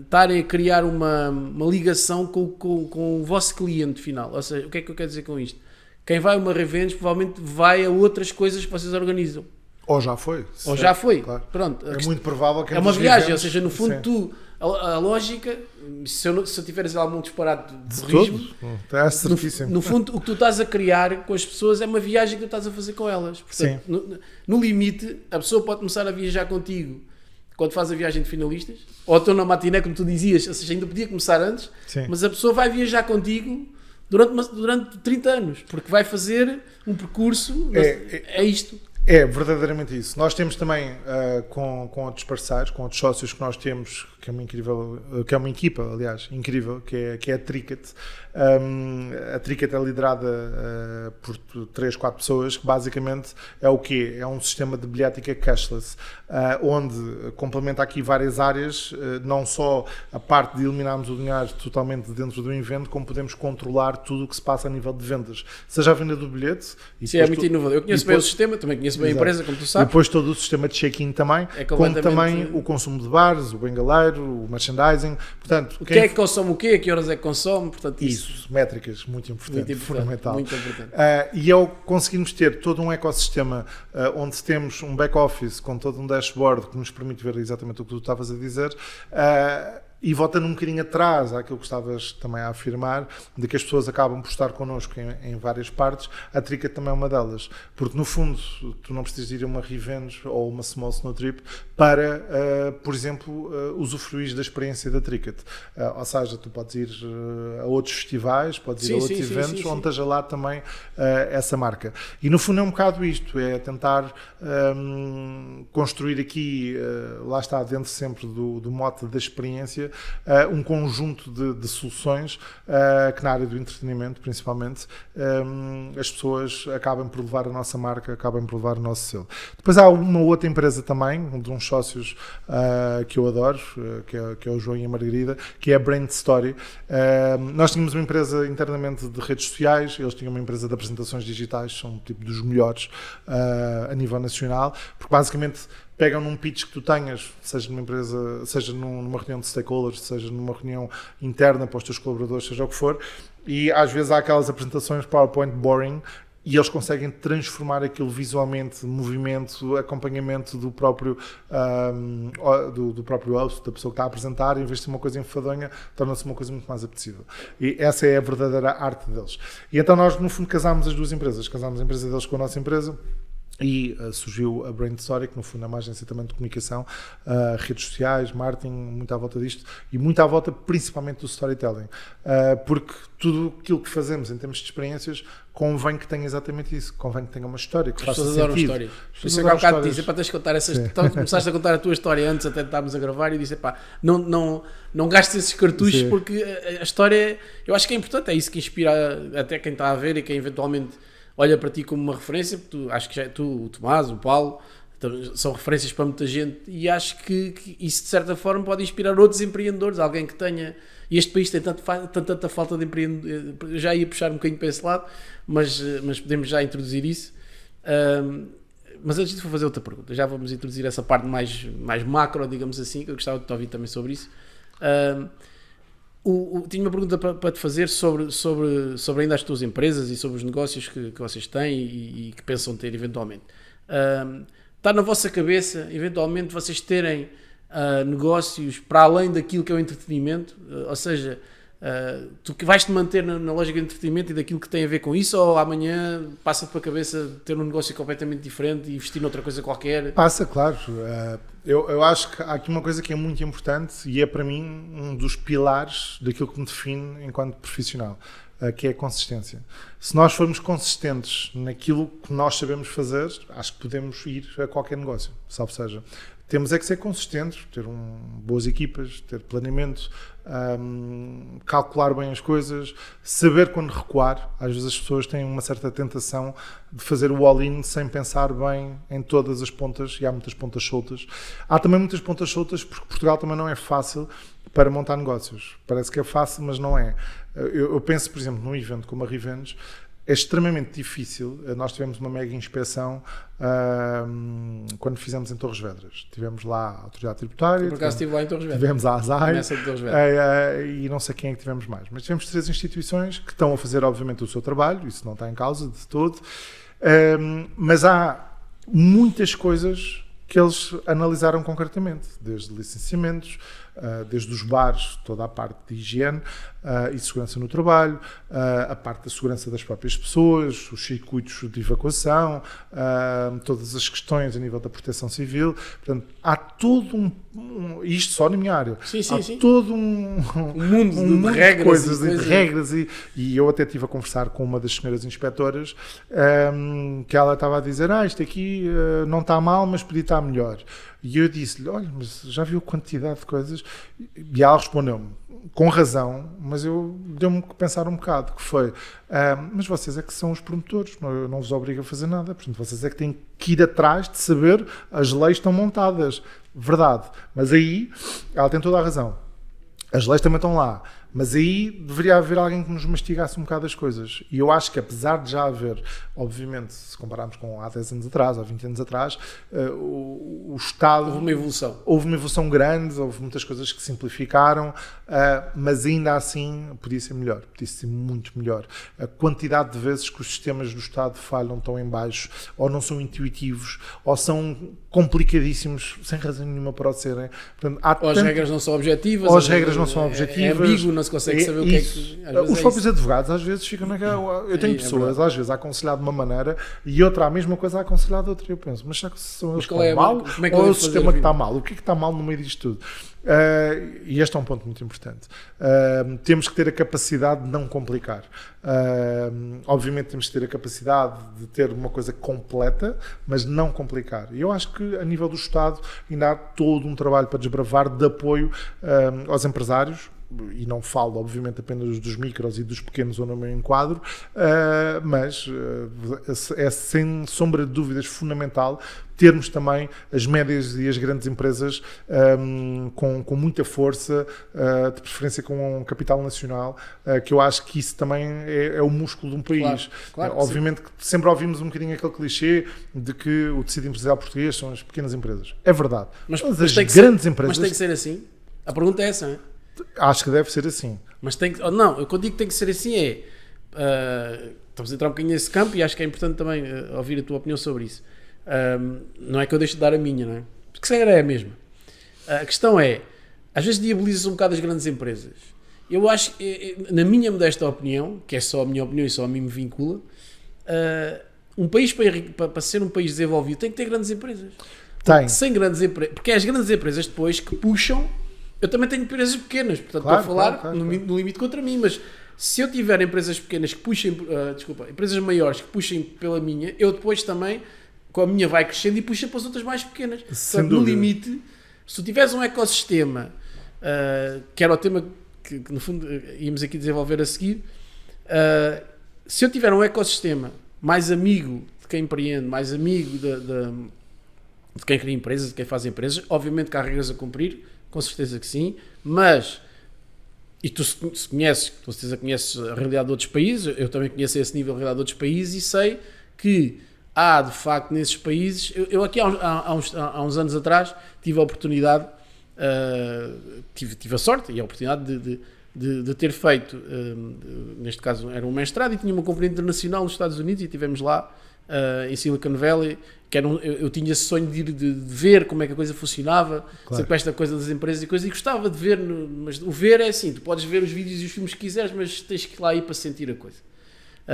[SPEAKER 1] estarem a criar uma ligação com o vosso cliente final. Ou seja, o que é que eu quero dizer com isto? Quem vai a uma Revenge provavelmente vai a outras coisas que vocês organizam.
[SPEAKER 2] Ou já foi.
[SPEAKER 1] Ou já foi.
[SPEAKER 2] Claro.
[SPEAKER 1] Pronto.
[SPEAKER 2] É muito provável que...
[SPEAKER 1] É uma viagem, ou seja, no fundo a lógica, se eu tiveres algum disparate de risco,
[SPEAKER 2] é certíssimo.
[SPEAKER 1] No fundo o que tu estás a criar com as pessoas é uma viagem que tu estás a fazer com elas. Portanto, no limite, a pessoa pode começar a viajar contigo quando faz a viagem de finalistas, ou estão na matiné, como tu dizias, ou seja, ainda podia começar antes, mas a pessoa vai viajar contigo durante 30 anos, porque vai fazer um percurso, é isto.
[SPEAKER 2] É verdadeiramente isso. Nós temos também com outros parceiros, com outros sócios que nós temos, que é uma equipa, aliás, incrível, que é a Tricket. A Tricket é liderada por 3, 4 pessoas, que basicamente é o quê? É um sistema de bilhética cashless, onde complementa aqui várias áreas, não só a parte de eliminarmos o dinheiro totalmente dentro do evento, como podemos controlar tudo o que se passa a nível de vendas. Seja a venda do bilhete...
[SPEAKER 1] Sim, é muito inovador. Eu conheço bem o sistema, também conheço bem a empresa, como tu sabes.
[SPEAKER 2] E depois todo o sistema de check-in também, como também o consumo de bares, o bengaleiro, o merchandising. Portanto,
[SPEAKER 1] o que é que consome o quê? A que horas é que consome? Portanto,
[SPEAKER 2] isso, métricas, muito importante, fundamental.
[SPEAKER 1] Muito importante.
[SPEAKER 2] E ao conseguirmos ter todo um ecossistema onde temos um back-office com todo um dashboard que nos permite ver exatamente o que tu estavas a dizer, e voltando um bocadinho atrás àquilo que estavas também a afirmar, de que as pessoas acabam por estar connosco em várias partes, a Tricket também é uma delas. Porque, no fundo, tu não precisas ir a uma Revenge ou uma Small Snow Trip para, por exemplo, usufruir da experiência da Tricket. Ou seja, tu podes ir a outros festivais, podes ir a outros eventos onde esteja lá também essa marca. E, no fundo, é um bocado isto, é tentar construir aqui, lá está, dentro sempre do mote da experiência, um conjunto de soluções que na área do entretenimento, principalmente, as pessoas acabam por levar a nossa marca, acabam por levar o nosso selo. Depois há uma outra empresa também, um de uns sócios que eu adoro, que é o João e a Margarida, que é a Brand Story. Nós tínhamos uma empresa internamente de redes sociais, eles tinham uma empresa de apresentações digitais, são tipo dos melhores a nível nacional, porque basicamente pegam num pitch que tu tenhas, seja numa empresa, seja numa reunião de stakeholders, seja numa reunião interna para os teus colaboradores, seja o que for, e às vezes há aquelas apresentações PowerPoint boring, e eles conseguem transformar aquilo visualmente, movimento, acompanhamento do próprio do próprio host, da pessoa que está a apresentar, em vez de ser uma coisa enfadonha, torna-se uma coisa muito mais apetecível. E essa é a verdadeira arte deles. E então nós, no fundo, casámos as duas empresas. Casámos a empresa deles com a nossa empresa, e surgiu a Brand Story, que no fundo é uma agência também de comunicação, redes sociais, marketing, muito à volta disto, e muito à volta principalmente do storytelling, porque tudo aquilo que fazemos em termos de experiências convém que tenha exatamente isso, convém que tenha uma história, que faça sentido.
[SPEAKER 1] História. Por isso é que há bocado disse, tens de contar essas, então, começaste a contar a tua história antes até de estarmos a gravar, e disse, não gastes esses cartuchos, sim, porque a história, eu acho que é importante, é isso que inspira até quem está a ver e quem eventualmente olha para ti como uma referência, porque acho que já tu, o Tomás, o Paulo, são referências para muita gente, e acho que isso de certa forma pode inspirar outros empreendedores, alguém que tenha, e este país tem tanta falta de empreendedores, já ia puxar um bocadinho para esse lado, mas podemos já introduzir isso. Mas antes de fazer outra pergunta, já vamos introduzir essa parte mais macro, digamos assim, que eu gostava de te ouvir também sobre isso. Tinha uma pergunta para te fazer sobre ainda as tuas empresas e sobre os negócios que vocês têm e que pensam ter eventualmente. Está na vossa cabeça, eventualmente, vocês terem negócios para além daquilo que é o entretenimento? Ou seja, tu que vais-te manter na lógica de entretenimento e daquilo que tem a ver com isso, ou amanhã passa-te para a cabeça ter um negócio completamente diferente e investir noutra coisa qualquer?
[SPEAKER 2] Passa, claro. Eu acho que há aqui uma coisa que é muito importante e é para mim um dos pilares daquilo que me define enquanto profissional, que é a consistência. Se nós formos consistentes naquilo que nós sabemos fazer, acho que podemos ir a qualquer negócio, salvo seja. Temos é que ser consistentes, ter boas equipas, ter planeamento, calcular bem as coisas, saber quando recuar. Às vezes as pessoas têm uma certa tentação de fazer o all-in sem pensar bem em todas as pontas, e há muitas pontas soltas. Há também muitas pontas soltas porque Portugal também não é fácil para montar negócios. Parece que é fácil, mas não é. Eu penso, por exemplo, num evento como a Revenge, é extremamente difícil. Nós tivemos uma mega inspeção quando fizemos em Torres Vedras. Tivemos lá a Autoridade Tributária.
[SPEAKER 1] Por acaso estive lá em Torres Vedras.
[SPEAKER 2] Tivemos a ASAI
[SPEAKER 1] e
[SPEAKER 2] não sei quem é que tivemos mais. Mas tivemos 3 instituições que estão a fazer, obviamente, o seu trabalho. Isso não está em causa de todo. Mas há muitas coisas que eles analisaram concretamente, desde licenciamentos, desde os bares, toda a parte de higiene e segurança no trabalho, a parte da segurança das próprias pessoas, os circuitos de evacuação, todas as questões a nível da proteção civil. Portanto, há todo isto só na minha área, há todo um mundo de regras, de regras e eu até estive a conversar com uma das senhoras inspetoras, que ela estava a dizer, isto aqui não está mal, mas podia estar melhor. E eu disse-lhe, olha, mas já viu a quantidade de coisas? E ela respondeu-me, com razão, mas deu-me que pensar um bocado, que foi, mas vocês é que são os promotores, eu não vos obrigo a fazer nada, portanto vocês é que têm que ir atrás de saber, as leis estão montadas, verdade, mas aí ela tem toda a razão, as leis também estão lá, Mas aí deveria haver alguém que nos mastigasse um bocado as coisas. E eu acho que, apesar de já haver, obviamente, se compararmos com há 10 anos atrás, ou 20 anos atrás, o Estado...
[SPEAKER 1] Houve uma evolução.
[SPEAKER 2] Houve uma evolução grande, houve muitas coisas que simplificaram, mas ainda assim podia ser melhor, podia ser muito melhor. A quantidade de vezes que os sistemas do Estado falham tão em baixo, ou não são intuitivos, ou são complicadíssimos, sem razão nenhuma para o serem. Portanto,
[SPEAKER 1] ou as regras não são objetivas.
[SPEAKER 2] Ou as regras não são objetivas.
[SPEAKER 1] É ambíguo, não se consegue saber o que é que...
[SPEAKER 2] Os próprios advogados às vezes ficam naquela... Eu tenho pessoas, às vezes, a aconselhar de uma maneira e outra a mesma coisa a aconselhar de outra. Eu penso, mas será que são eles que estão mal? Como é que ou é o sistema que está mal? O que é que está mal no meio disto tudo? E este é um ponto muito importante. Temos que ter a capacidade de não complicar. Obviamente temos que ter a capacidade de ter uma coisa completa, mas não complicar. E eu acho que a nível do Estado ainda há todo um trabalho para desbravar de apoio aos empresários, e não falo obviamente apenas dos micros e dos pequenos onde eu me enquadro, mas é sem sombra de dúvidas fundamental termos também as médias e as grandes empresas com muita força, de preferência com um capital nacional, que eu acho que isso também é o músculo de um país.
[SPEAKER 1] Claro,
[SPEAKER 2] obviamente que sempre ouvimos um bocadinho aquele clichê de que o tecido empresarial português são as pequenas empresas. É verdade.
[SPEAKER 1] Mas
[SPEAKER 2] as
[SPEAKER 1] grandes empresas... Mas tem que ser assim? A pergunta é essa, não é?
[SPEAKER 2] Acho que deve ser assim.
[SPEAKER 1] Mas tem que... Não, eu quando digo que tem que ser assim estamos a entrar um bocadinho nesse campo e acho que é importante também ouvir a tua opinião sobre isso. Não é que eu deixe de dar a minha, não é? Porque se calhar é a mesma. A questão é, às vezes diaboliza-se um bocado as grandes empresas. Eu acho, na minha modesta opinião, que é só a minha opinião e só a mim me vincula, um país para ser um país desenvolvido tem que ter grandes empresas.
[SPEAKER 2] Tem.
[SPEAKER 1] Sem grandes empresas, porque é as grandes empresas depois que puxam. Eu também tenho empresas pequenas, portanto
[SPEAKER 2] claro,
[SPEAKER 1] estou a falar
[SPEAKER 2] claro.
[SPEAKER 1] no limite contra mim, mas se eu tiver empresas pequenas que puxem, empresas maiores que puxem pela minha, eu depois também, com a minha vai crescendo e puxa para as outras mais pequenas. Portanto, no limite, se tu tiveres um ecossistema, que era o tema que no fundo íamos aqui desenvolver a seguir, se eu tiver um ecossistema mais amigo de quem empreende, mais amigo de quem cria empresas, de quem faz empresas, obviamente que há regras a cumprir, com certeza que sim, mas, e tu se conheces, com certeza conheces a realidade de outros países, eu também conheço esse nível de realidade de outros países e sei que há, de facto, nesses países, eu aqui há uns anos atrás tive a oportunidade, tive a sorte e a oportunidade de ter feito, neste caso era um mestrado e tinha uma conferência internacional nos Estados Unidos e estivemos lá em Silicon Valley, que eu tinha esse sonho de ver como é que a coisa funcionava, sempre com esta coisa das empresas e coisas, e gostava de ver, mas o ver é assim, tu podes ver os vídeos e os filmes que quiseres, mas tens que ir lá ir para sentir a coisa.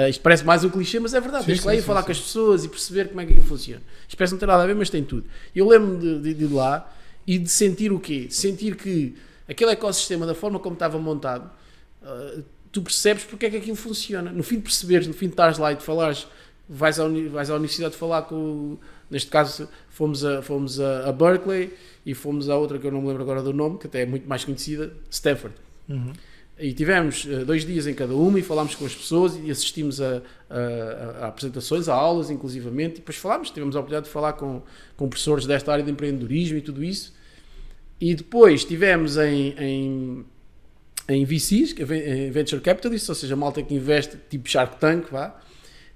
[SPEAKER 1] Isto parece mais um clichê, mas é verdade, tens que lá ir falar com as pessoas e perceber como é que aquilo funciona. Isto parece não ter nada a ver, mas tem tudo. Eu lembro-me de ir lá e de sentir o quê? De sentir que aquele ecossistema, da forma como estava montado, tu percebes porque é que aquilo funciona. No fim de perceberes, no fim de estares lá e de falares, vais à universidade falar com, neste caso fomos a Berkeley e fomos à outra que eu não me lembro agora do nome, que até é muito mais conhecida, Stanford. E tivemos 2 dias em cada uma e falámos com as pessoas e assistimos a apresentações, a aulas inclusivamente, e depois tivemos a oportunidade de falar com professores desta área de empreendedorismo e tudo isso. E depois tivemos em VCs, em Venture Capitalists, ou seja, malta que investe tipo Shark Tank, vá.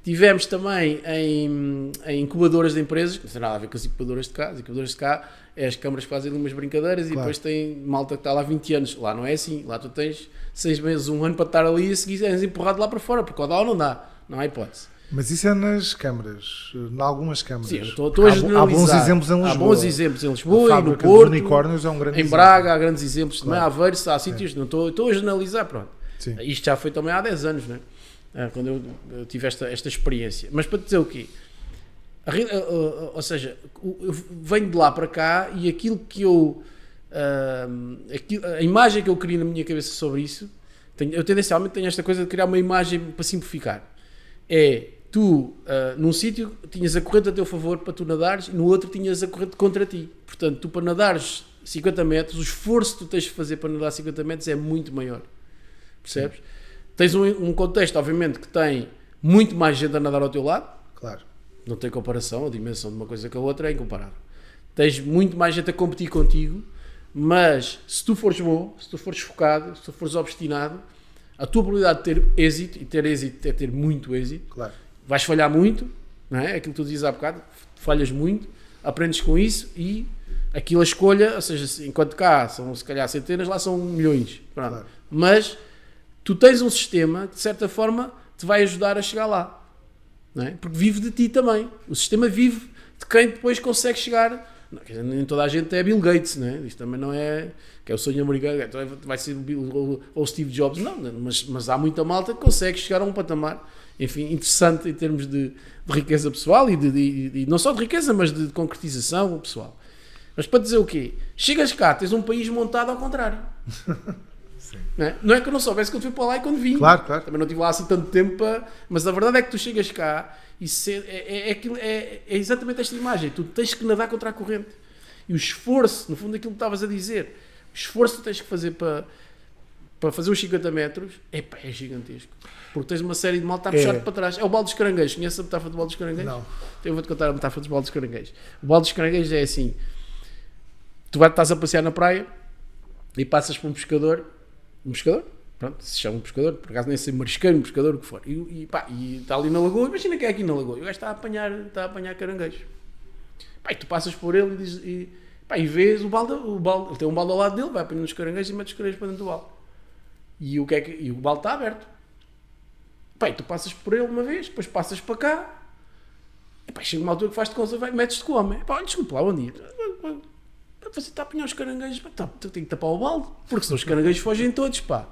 [SPEAKER 1] Tivemos também em incubadoras de empresas, que não tem nada a ver com as incubadoras de cá. As incubadoras de cá é as câmaras que fazem umas brincadeiras e depois tem malta que está lá há 20 anos. Lá não é assim. Lá tu tens 6 meses, 1 ano para estar ali e a seguir és empurrado lá para fora, porque ou dá ou não dá. Não há hipótese.
[SPEAKER 2] Mas isso é nas câmaras, em algumas câmaras.
[SPEAKER 1] Sim, estou a generalizar.
[SPEAKER 2] Há bons exemplos em Lisboa.
[SPEAKER 1] Há bons exemplos em Lisboa e no Porto.
[SPEAKER 2] Unicórnios é um grande
[SPEAKER 1] em Braga há grandes exemplos. Também há Aveiro, há sítios. Não estou a generalizar, pronto.
[SPEAKER 2] Sim.
[SPEAKER 1] Isto já foi também há 10 anos, não é? Quando eu tive esta experiência. Mas para te dizer o quê? Ou seja, eu venho de lá para cá e aquilo que a imagem que eu crio na minha cabeça sobre isso, eu tendencialmente tenho esta coisa de criar uma imagem para simplificar. Tu, num sítio, tinhas a corrente a teu favor para tu nadares e no outro tinhas a corrente contra ti. Portanto, tu para nadares 50 metros, o esforço que tu tens de fazer para nadar 50 metros é muito maior. Percebes? Sim. Tens um contexto, obviamente, que tem muito mais gente a nadar ao teu lado.
[SPEAKER 2] Claro.
[SPEAKER 1] Não tem comparação, a dimensão de uma coisa com a outra é incomparável. Tens muito mais gente a competir contigo, Mas se tu fores bom, se tu fores focado, se tu fores obstinado, a tua probabilidade de ter êxito, e ter êxito é ter muito êxito,
[SPEAKER 2] Claro.
[SPEAKER 1] vais falhar muito, não é? Aquilo que tu dizes há bocado, falhas muito, aprendes com isso e aquilo a escolha, ou seja, enquanto cá são se calhar centenas, lá são milhões. Pronto.
[SPEAKER 2] Claro.
[SPEAKER 1] Mas tu tens um sistema que de certa forma te vai ajudar a chegar lá, não é? Porque vive de ti também. O sistema vive de quem depois consegue chegar. Não, quer dizer, nem toda a gente é Bill Gates, não é? Isto também não é que é o sonho americano, então vai ser o Bill ou Steve Jobs, não, mas há muita malta que consegue chegar a um patamar, enfim, interessante em termos de riqueza pessoal e não só de riqueza, mas de concretização pessoal. Mas para dizer o quê? Chegas cá, tens um país montado ao contrário. Não é que eu não soubesse quando fui para lá e quando vim.
[SPEAKER 2] Claro.
[SPEAKER 1] Também não estive lá assim tanto tempo, mas a verdade é que tu chegas cá e é exatamente esta imagem. Tu tens que nadar contra a corrente. E o esforço, no fundo, aquilo que estavas a dizer, o esforço que tens que fazer para fazer os 50 metros é gigantesco. Porque tens uma série de malta a puxar-te para trás. É o balde dos caranguejos. Conheces a metáfora do balde dos caranguejos?
[SPEAKER 2] Não.
[SPEAKER 1] Então eu vou-te contar a metáfora dos baldes dos caranguejos. O balde dos caranguejos é assim: tu estás a passear na praia e passas por um pescador, pronto, se chama um pescador, por acaso nem sei marisqueiro, um pescador, o que for, e está ali na lagoa, imagina que é aqui na lagoa, e o gajo está a apanhar caranguejos. E tu passas por ele e vês o balde, ele tem um balde ao lado dele, vai apanhando os caranguejos e mete os caranguejos para dentro do balde. E o balde está aberto. E tu passas por ele uma vez, depois passas para cá, chega uma altura que faz-te conta, metes-te com o homem. Desculpa lá, onde ir? Você está a apanhar os caranguejos, tu tem que tapar o balde, porque senão os caranguejos fogem todos, pá.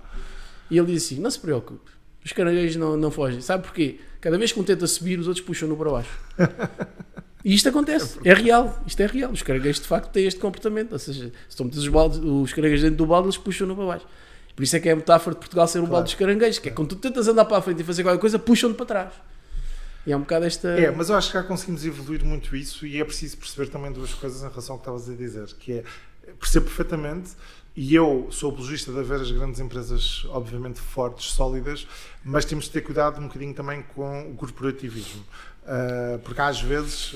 [SPEAKER 1] E ele diz assim, não se preocupe, os caranguejos não fogem. Sabe porquê? Cada vez que um tenta subir, os outros puxam-no para baixo. E isto acontece, é real, isto é real. Os caranguejos de facto têm este comportamento, ou seja, se tu metes os caranguejos dentro do balde, eles puxam-no para baixo. Por isso é que é a metáfora de Portugal ser um balde dos caranguejos, que é quando tu tentas andar para a frente e fazer qualquer coisa, puxam-te para trás. E é um bocado esta...
[SPEAKER 2] mas eu acho que já conseguimos evoluir muito isso e é preciso perceber também duas coisas em relação ao que estavas a dizer, que é, percebo perfeitamente, e eu sou apologista de haver as grandes empresas, obviamente, fortes, sólidas, mas temos de ter cuidado um bocadinho também com o corporativismo. Porque às vezes,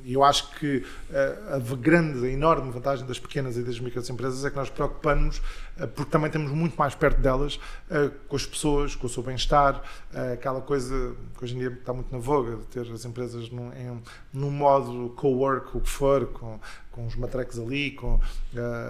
[SPEAKER 2] eu acho que a enorme vantagem das pequenas e das micros empresas é que nós preocupamos, porque também estamos muito mais perto delas, com as pessoas, com o seu bem-estar, aquela coisa que hoje em dia está muito na voga, de ter as empresas num modo co-work, o que for, com os matrecos ali, com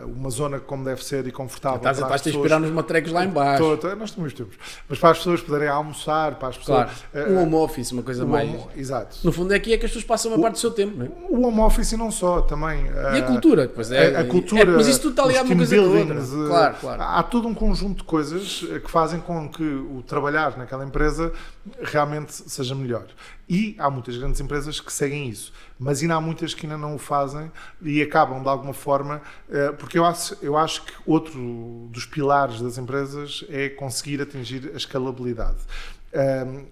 [SPEAKER 2] uma zona como deve ser e confortável.
[SPEAKER 1] Estás a inspirar nos matrecos lá em baixo.
[SPEAKER 2] Nós também temos. Mas para as pessoas poderem almoçar, para as pessoas...
[SPEAKER 1] Claro, um home office, uma coisa mais...
[SPEAKER 2] Exato.
[SPEAKER 1] No fundo é aqui é que as pessoas passam uma parte do seu tempo, não é?
[SPEAKER 2] O home office e não só, também...
[SPEAKER 1] E a cultura, pois é.
[SPEAKER 2] A cultura,
[SPEAKER 1] mas isso tudo está ligado a uma coisa com a outra. Claro.
[SPEAKER 2] Há todo um conjunto de coisas que fazem com que o trabalhar naquela empresa realmente seja melhor. E há muitas grandes empresas que seguem isso, mas ainda há muitas que ainda não o fazem e acabam de alguma forma, porque eu acho que outro dos pilares das empresas é conseguir atingir a escalabilidade.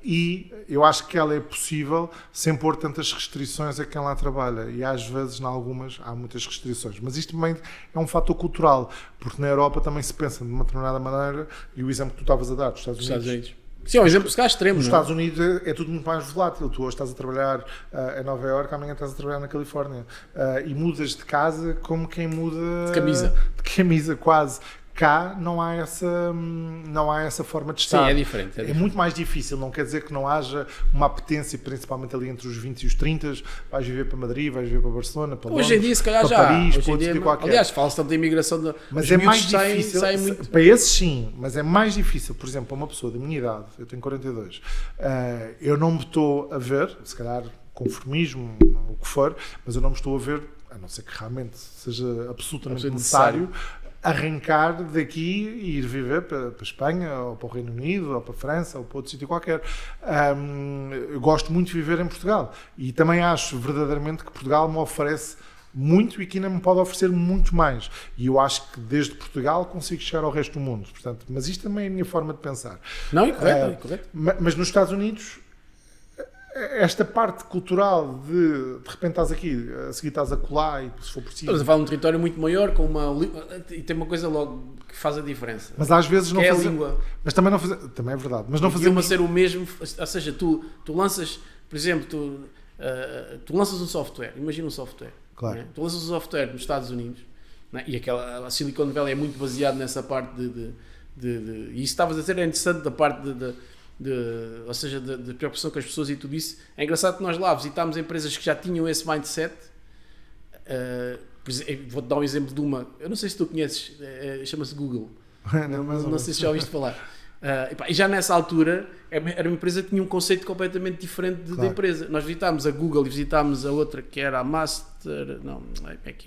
[SPEAKER 2] E eu acho que ela é possível sem pôr tantas restrições a quem lá trabalha, e às vezes, em algumas, há muitas restrições, mas isto também é um fator cultural, porque na Europa também se pensa de uma determinada maneira, e o exemplo que tu estavas a dar dos Estados Unidos.
[SPEAKER 1] Sim, é um exemplo extremo.
[SPEAKER 2] Nos Estados Unidos é tudo muito mais volátil. Tu hoje estás a trabalhar em Nova Iorque, amanhã estás a trabalhar na Califórnia. E mudas de casa como quem muda... De camisa, quase. Cá não há essa forma de estar.
[SPEAKER 1] Sim, é diferente.
[SPEAKER 2] É muito mais difícil, não quer dizer que não haja uma apetência, principalmente ali entre os 20 e os 30, vais viver para Madrid, vais viver para Barcelona, para Londres,
[SPEAKER 1] hoje em dia, se calhar,
[SPEAKER 2] para
[SPEAKER 1] já.
[SPEAKER 2] Paris,
[SPEAKER 1] hoje em dia,
[SPEAKER 2] qualquer.
[SPEAKER 1] Aliás, fala-se tanto de imigração.
[SPEAKER 2] Mas é mais difícil,
[SPEAKER 1] muito...
[SPEAKER 2] para esses sim, mas é mais difícil, por exemplo, para uma pessoa da minha idade, eu tenho 42, eu não me estou a ver, se calhar conformismo, o que for, mas eu não me estou a ver, a não ser que realmente seja absolutamente necessário, arrancar daqui e ir viver para a Espanha, ou para o Reino Unido, ou para a França, ou para outro sítio qualquer. Eu gosto muito de viver em Portugal e também acho verdadeiramente que Portugal me oferece muito e que ainda me pode oferecer muito mais. E eu acho que desde Portugal consigo chegar ao resto do mundo. Portanto, mas isto também é a minha forma de pensar.
[SPEAKER 1] Não, é correto.
[SPEAKER 2] Mas nos Estados Unidos, esta parte cultural de repente estás aqui, a seguir estás a colar e se for preciso...
[SPEAKER 1] Estás a falar de um território muito maior com e tem uma coisa logo que faz a diferença.
[SPEAKER 2] Mas às vezes não
[SPEAKER 1] fazer... é a língua.
[SPEAKER 2] Mas também não fazer... Também é verdade. Mas não fazer...
[SPEAKER 1] Uma ser o mesmo... Ou seja, tu lanças... Por exemplo, tu lanças um software. Imagina um software.
[SPEAKER 2] Claro.
[SPEAKER 1] Né? Tu lanças um software nos Estados Unidos não é? E a Silicon Valley é muito baseado nessa parte e isso estavas a dizer, é interessante da parte ou seja, de preocupação com as pessoas e tudo isso. É engraçado que nós lá visitámos empresas que já tinham esse mindset. Vou-te dar um exemplo de uma, eu não sei se tu conheces, chama-se Google. Não sei se já ouviste falar. E já nessa altura era uma empresa que tinha um conceito completamente diferente da empresa. Nós visitámos a Google e visitámos a outra que era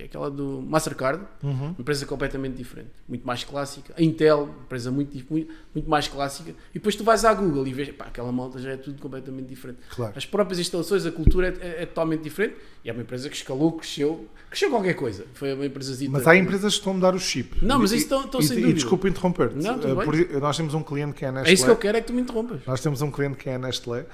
[SPEAKER 1] aquela do Mastercard, uma empresa completamente diferente, muito mais clássica. A Intel, uma empresa muito mais clássica. E depois tu vais à Google e vês, aquela malta já é tudo completamente diferente.
[SPEAKER 2] Claro.
[SPEAKER 1] As próprias instalações, a cultura é totalmente diferente. E é uma empresa que escalou, cresceu qualquer coisa. Foi uma empresa.
[SPEAKER 2] Mas há empresas que estão a mudar o chip.
[SPEAKER 1] Não, mas isso estão sem dúvida.
[SPEAKER 2] E desculpa interromper-te.
[SPEAKER 1] Não, tudo bem.
[SPEAKER 2] Nós temos um cliente que é a Nestlé.
[SPEAKER 1] É isso que eu quero, é que tu me interrompas.
[SPEAKER 2] Nós temos um cliente que é a Nestlé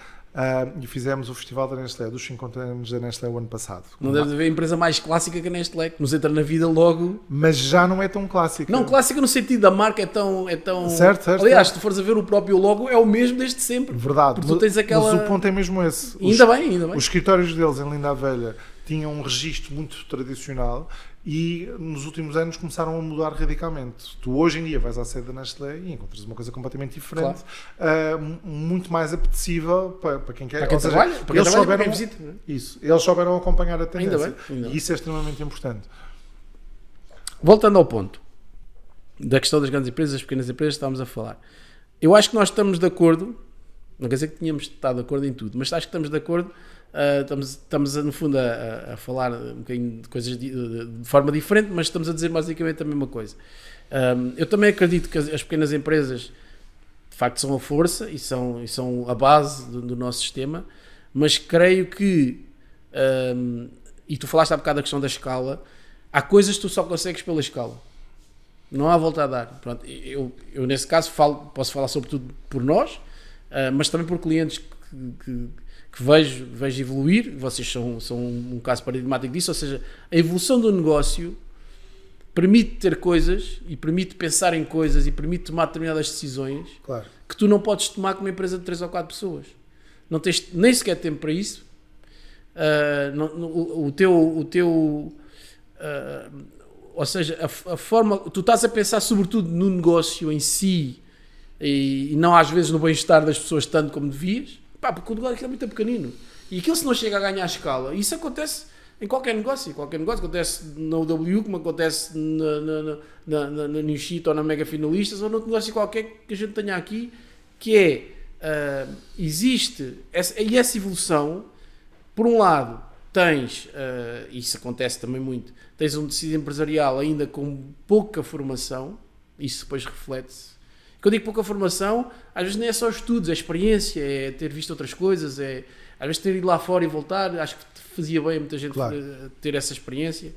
[SPEAKER 2] e fizemos o festival da Nestlé, dos 50 anos da Nestlé o ano passado.
[SPEAKER 1] Não deve haver empresa mais clássica que a Nestlé, que nos entra na vida logo.
[SPEAKER 2] Mas já não é tão clássica.
[SPEAKER 1] Não, clássica no sentido da marca é tão...
[SPEAKER 2] Certo.
[SPEAKER 1] Aliás, se tu fores a ver o próprio logo, é o mesmo desde sempre.
[SPEAKER 2] Verdade,
[SPEAKER 1] tu tens aquela...
[SPEAKER 2] mas o ponto é mesmo esse.
[SPEAKER 1] Ainda bem.
[SPEAKER 2] Os escritórios deles em Linda a Velha tinham um registro muito tradicional e nos últimos anos começaram a mudar radicalmente. Tu hoje em dia vais à sede da Nestlé e encontras uma coisa completamente diferente, muito mais apetecível para quem quer.
[SPEAKER 1] Para quem trabalha, para quem visita. Não é?
[SPEAKER 2] Isso, eles souberam acompanhar a tendência.
[SPEAKER 1] Ainda bem.
[SPEAKER 2] E isso é extremamente importante.
[SPEAKER 1] Voltando ao ponto da questão das grandes empresas, das pequenas empresas, estávamos a falar. Eu acho que nós estamos de acordo, não quer dizer que tínhamos estado de acordo em tudo, mas acho que estamos de acordo. Estamos no fundo a falar um bocadinho de coisas de forma diferente, mas estamos a dizer basicamente a mesma coisa. Eu também acredito que as pequenas empresas de facto são a força e são a base do nosso sistema, mas creio que, e tu falaste há bocado da questão da escala, há coisas que tu só consegues pela escala, não há volta a dar. Pronto, eu nesse caso posso falar sobretudo por nós, mas também por clientes que vejo evoluir. Vocês são um caso paradigmático disso, ou seja, a evolução do negócio permite ter coisas e permite pensar em coisas e permite tomar determinadas decisões que tu não podes tomar com uma empresa de 3 ou 4 pessoas. Não tens nem sequer tempo para isso. Ou seja, a forma... Tu estás a pensar sobretudo no negócio em si e não às vezes no bem-estar das pessoas tanto como devias. Porque o negócio é muito pequenino. E aquilo, se não chega a ganhar escala, isso acontece em qualquer negócio. Qualquer negócio acontece na UW, como acontece na New Sheet ou na Mega Finalistas, ou noutro negócio qualquer que a gente tenha aqui, que é, existe essa evolução. Por um lado, tens, isso acontece também muito, tens um tecido empresarial ainda com pouca formação, isso depois reflete-se. Quando eu digo pouca formação, às vezes nem é só estudos, é experiência, é ter visto outras coisas, às vezes ter ido lá fora e voltar. Acho que fazia bem a muita gente ter essa experiência.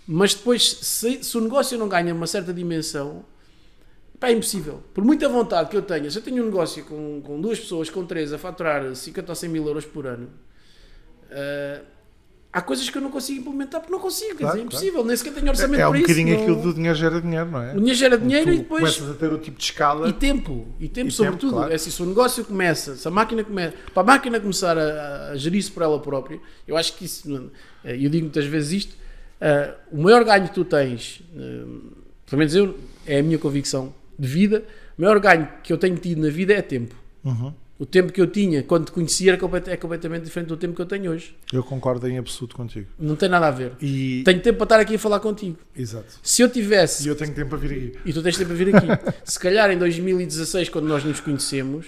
[SPEAKER 1] Mas depois, se o negócio não ganha uma certa dimensão, é impossível. Por muita vontade que eu tenha, se eu tenho um negócio com 2 pessoas, com 3, a faturar 50 ou 100 mil euros por ano, há coisas que eu não consigo implementar porque não consigo, quer dizer, é impossível, nem sequer tenho orçamento para isso.
[SPEAKER 2] É um bocadinho aquilo do dinheiro gera dinheiro, não é?
[SPEAKER 1] O dinheiro gera dinheiro e depois...
[SPEAKER 2] começas a ter o tipo de escala...
[SPEAKER 1] E tempo sobretudo. Claro. É assim, se o negócio começa, se a máquina começa... Para a máquina começar a gerir-se por ela própria, eu acho que isso... Eu digo muitas vezes isto, o maior ganho que tu tens, pelo menos é a minha convicção de vida, o maior ganho que eu tenho tido na vida é tempo. O tempo que eu tinha quando te conhecia é completamente diferente do tempo que eu tenho hoje.
[SPEAKER 2] Eu concordo em absoluto contigo.
[SPEAKER 1] Não tem nada a ver. Tenho tempo para estar aqui a falar contigo.
[SPEAKER 2] Exato.
[SPEAKER 1] Se eu tivesse...
[SPEAKER 2] E eu tenho tempo para vir aqui.
[SPEAKER 1] E tu tens tempo para vir aqui. Se calhar em 2016, quando nós nos conhecemos,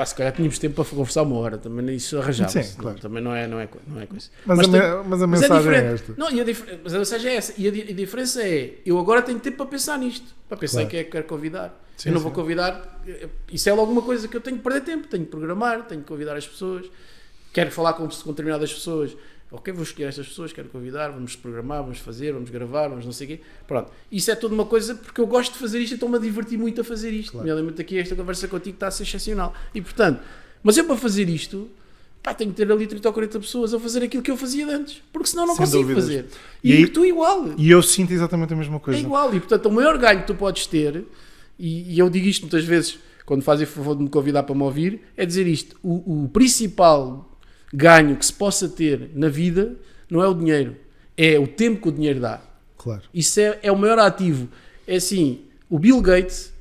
[SPEAKER 1] se calhar tínhamos tempo para conversar 1 hora. Também isso arranjava-se.
[SPEAKER 2] Sim, claro.
[SPEAKER 1] Também não é coisa.
[SPEAKER 2] Mas a mensagem é esta.
[SPEAKER 1] Não, mas a mensagem é essa. E a diferença é, eu agora tenho tempo para pensar nisto. Para pensar em quem é que quero convidar. Sim, eu não vou convidar, isso é logo uma coisa que eu tenho que perder tempo, tenho que programar, tenho que convidar as pessoas, quero falar com determinadas pessoas, ok, vou escolher estas pessoas, quero convidar, vamos programar, vamos fazer, vamos gravar, vamos não sei o quê, pronto, isso é toda uma coisa porque eu gosto de fazer isto e estou-me a divertir muito a fazer isto, nomeadamente aqui esta conversa contigo está a ser excepcional, e portanto, mas eu para fazer isto, tenho que ter ali 30 ou 40 pessoas a fazer aquilo que eu fazia antes, porque senão não consigo fazer, e tu igual.
[SPEAKER 2] E eu sinto exatamente a mesma coisa.
[SPEAKER 1] É igual, e portanto o maior ganho que tu podes ter, e eu digo isto muitas vezes quando fazem o favor de me convidar para me ouvir, é dizer isto, o principal ganho que se possa ter na vida não é o dinheiro, é o tempo que o dinheiro dá.
[SPEAKER 2] Claro.
[SPEAKER 1] Isso é o maior ativo. É assim, o Bill Gates